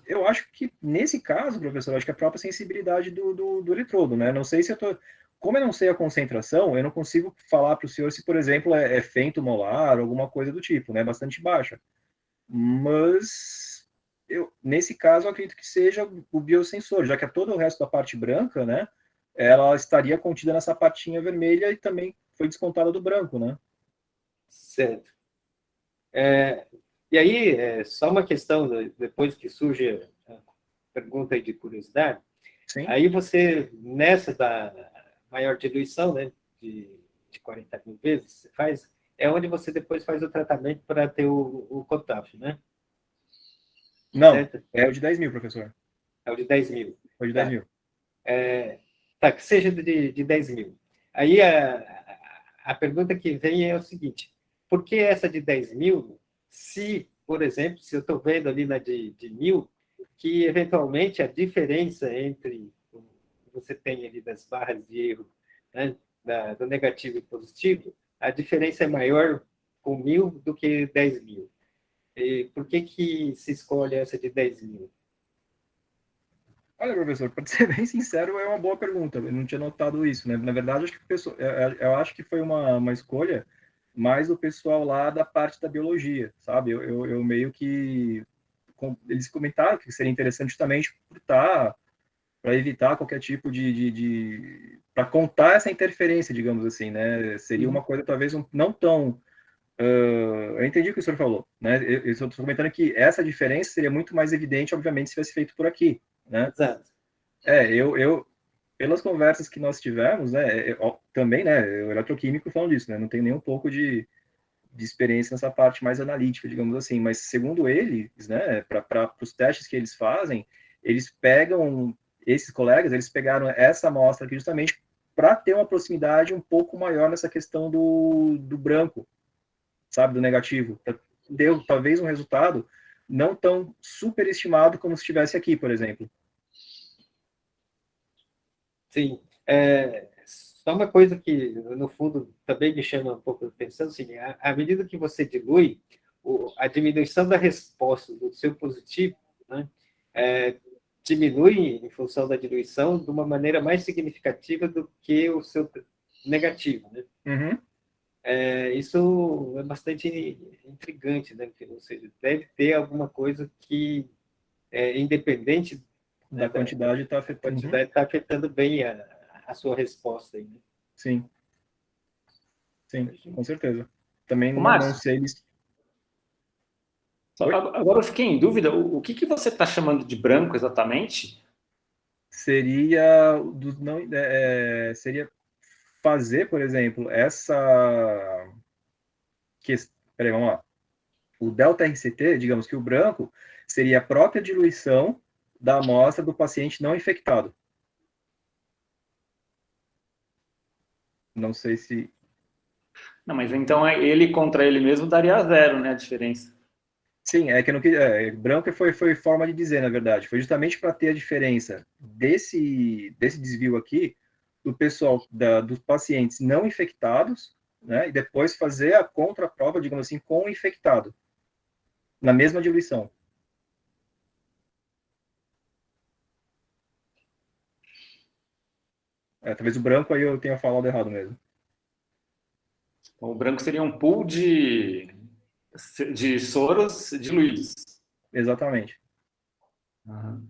eu acho que nesse caso, professor, eu acho que é a própria sensibilidade do eletrodo, né? Não sei se eu tô. Como eu não sei a concentração, eu não consigo falar para o senhor se, por exemplo, é femtomolar, alguma coisa do tipo, né? Bastante baixa. Mas nesse caso, eu acredito que seja o biosensor, já que todo o resto da parte branca, né? Ela estaria contida nessa partinha vermelha e também foi descontada do branco, né? Certo. E aí, só uma questão, depois que surge a pergunta aí de curiosidade, Sim. aí você, nessa da maior diluição, né, de 40 mil vezes, você faz, é onde você depois faz o tratamento para ter o cutoff, né? Não, Certo? é o de 10 mil, professor. É o de 10 mil. É o de 10 Tá. mil. Tá, que seja de 10 mil. Aí a pergunta que vem é o seguinte: por que essa de 10 mil, se, por exemplo, se eu estou vendo ali na de 1000, que eventualmente a diferença entre o que você tem ali das barras de erro, né, do negativo e positivo, a diferença é maior com 1000 do que 10 mil? E por que se escolhe essa de 10 mil? Olha, professor, para ser bem sincero, é uma boa pergunta. Eu não tinha notado isso, né? Na verdade, acho que eu acho que foi uma escolha mais do pessoal lá da parte da biologia, sabe? Eu meio que eles comentaram que seria interessante justamente para evitar qualquer tipo para contar essa interferência, digamos assim, né? Seria uma coisa talvez não tão eu entendi o que o senhor falou, né? Eu estou comentando que essa diferença seria muito mais evidente, obviamente, se fosse feito por aqui, né? Exato. Pelas conversas que nós tivemos, né, também, né, o eletroquímico falando disso, né, não tem nem um pouco de experiência nessa parte mais analítica, digamos assim, mas segundo eles, né, para os testes que eles fazem, eles pegam, esses colegas, eles pegaram essa amostra aqui justamente para ter uma proximidade um pouco maior nessa questão do branco, sabe, do negativo. Deu talvez um resultado não tão superestimado como se estivesse aqui, por exemplo. Sim. Só uma coisa que, no fundo, também me chama um pouco a atenção, assim, à medida que você dilui, a diminuição da resposta do seu positivo, né, diminui em função da diluição de uma maneira mais significativa do que o seu negativo, né? Uhum. Isso é bastante intrigante, né? Ou seja, deve ter alguma coisa que, independente da quantidade está A afetando. quantidade está afetando bem a sua resposta aí, né? Sim. Sim, com certeza. Também Ô, não Márcio, sei... só- Oi? agora eu fiquei em dúvida, o que que você está chamando de branco exatamente? Seria, não, seria fazer, por exemplo, essa... Peraí, vamos lá. O delta-RCT, digamos que o branco, seria a própria diluição da amostra do paciente não infectado. Não sei se... Não, mas então ele contra ele mesmo daria 0, né, a diferença. Sim, é que não branco foi forma de dizer, na verdade. Foi justamente para ter a diferença desse desvio aqui do pessoal, dos pacientes não infectados, né? E depois fazer a contraprova, digamos assim, com o infectado, na mesma diluição. Talvez o branco aí eu tenha falado errado mesmo. O branco seria um pool de soros diluídos. Exatamente. Uhum.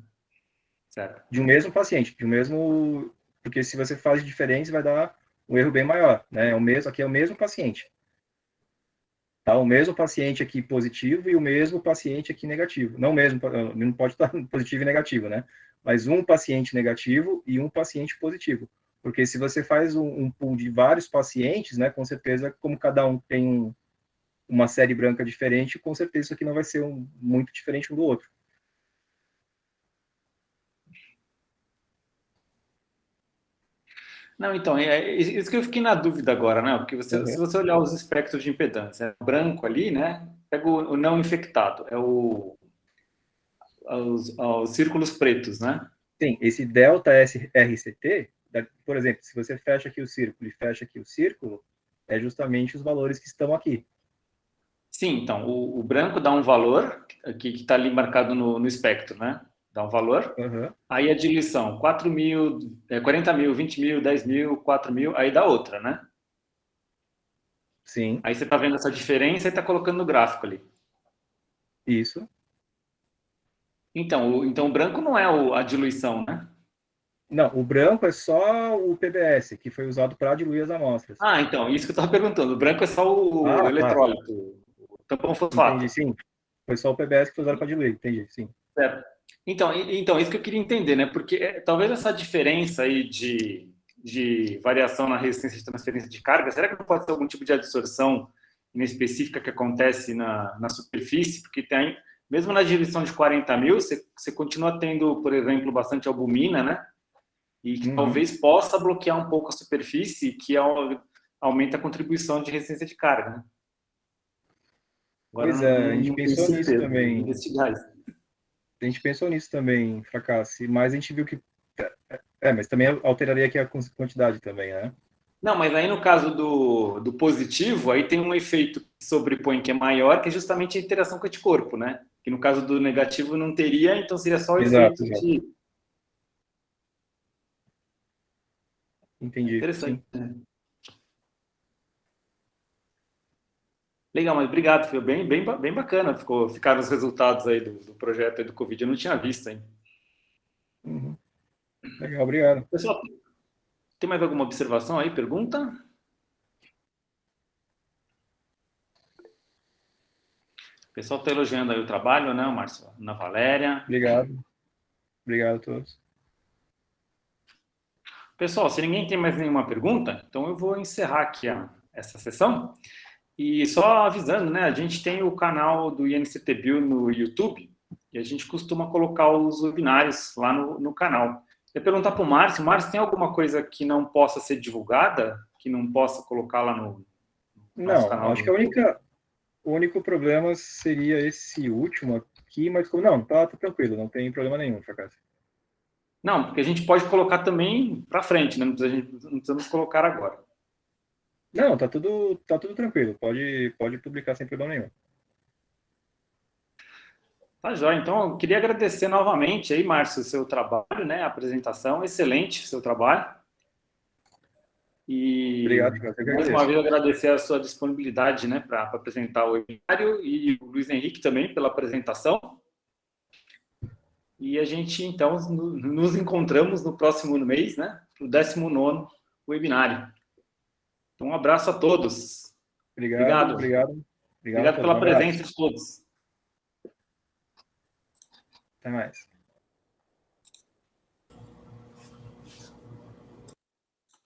Certo. De um mesmo paciente, de um mesmo... Porque se você faz diferente, vai dar um erro bem maior, né? Aqui é o mesmo paciente. Tá? O mesmo paciente aqui positivo e o mesmo paciente aqui negativo. Não pode estar positivo e negativo, né? Mas um paciente negativo e um paciente positivo. Porque se você faz um pool de vários pacientes, né? Com certeza, como cada um tem uma série branca diferente, com certeza isso aqui não vai ser muito diferente um do outro. Não, então, é isso que eu fiquei na dúvida agora, né? Porque se você olhar os espectros de impedância, o branco ali, né? Pega o não infectado, os círculos pretos, né? Sim, esse delta RCT, por exemplo, se você fecha aqui o círculo e fecha aqui o círculo, é justamente os valores que estão aqui. Sim, então, o branco dá um valor, que está ali marcado no espectro, né? Dá um valor. Uhum. Aí a diluição, 4.000, 40.000, 20.000, 10.000, 4.000, aí dá outra, né? Sim, Aí você está vendo essa diferença e está colocando no gráfico ali. isso. Então o branco não é a diluição, né? Não, o branco é só o PBS, que foi usado para diluir as amostras. Ah, então, isso que eu estava perguntando. O branco é só o Claro. eletrólito, o tampão Entendi, fosfato. sim. Foi só o PBS que foi usado para diluir, entendi, sim. Certo. Então, isso que eu queria entender, né? Porque talvez essa diferença aí de variação na resistência de transferência de carga, será que não pode ser algum tipo de adsorção inespecífica que acontece na superfície? Porque tem, mesmo na diluição de 40.000, você continua tendo, por exemplo, bastante albumina, né? E que talvez possa bloquear um pouco a superfície, que aumenta a contribuição de resistência de carga, né? Agora Pois é, a gente não tenho pensou nisso certeza, vou também. investigar isso. A gente pensou nisso também, fracasso, mas a gente viu que... mas também alteraria aqui a quantidade também, né? Não, mas aí no caso do positivo, aí tem um efeito que sobrepõe que é maior, que é justamente a interação com o anticorpo, né? Que no caso do negativo não teria, então seria só o Exato. efeito de... Entendi, Interessante, sim. né? Legal, mas obrigado, foi bem bacana. Ficaram os resultados aí do projeto aí do Covid, eu não tinha visto ainda. Legal, obrigado. Pessoal, tem mais alguma observação aí, pergunta? O pessoal está elogiando aí o trabalho, né, Márcio? Ana Valéria. Obrigado. Obrigado a todos. Pessoal, se ninguém tem mais nenhuma pergunta, então eu vou encerrar aqui essa sessão. E só avisando, né? A gente tem o canal do INCTBio no YouTube e a gente costuma colocar os webinários lá no canal. Eu ia perguntar para o Márcio, tem alguma coisa que não possa ser divulgada, que não possa colocar lá no nosso canal? Não, acho que o único problema seria esse último aqui, mas não, tá tranquilo, não tem problema nenhum, fracasso. Não, porque a gente pode colocar também para frente, né? Não precisamos colocar agora. Não, tá tudo tranquilo, pode publicar sem problema nenhum. Tá joia. Então, eu queria agradecer novamente aí, Márcio, o seu trabalho, né? A apresentação, excelente o seu trabalho. E Obrigado, cara. mais uma vez agradecer a sua disponibilidade, né, para apresentar o webinário e o Luiz Henrique também pela apresentação. E a gente, então, nos encontramos no próximo mês, né? Para o 19º webinário. Então, um abraço a todos. Obrigado Obrigado pela presença de todos. Até mais.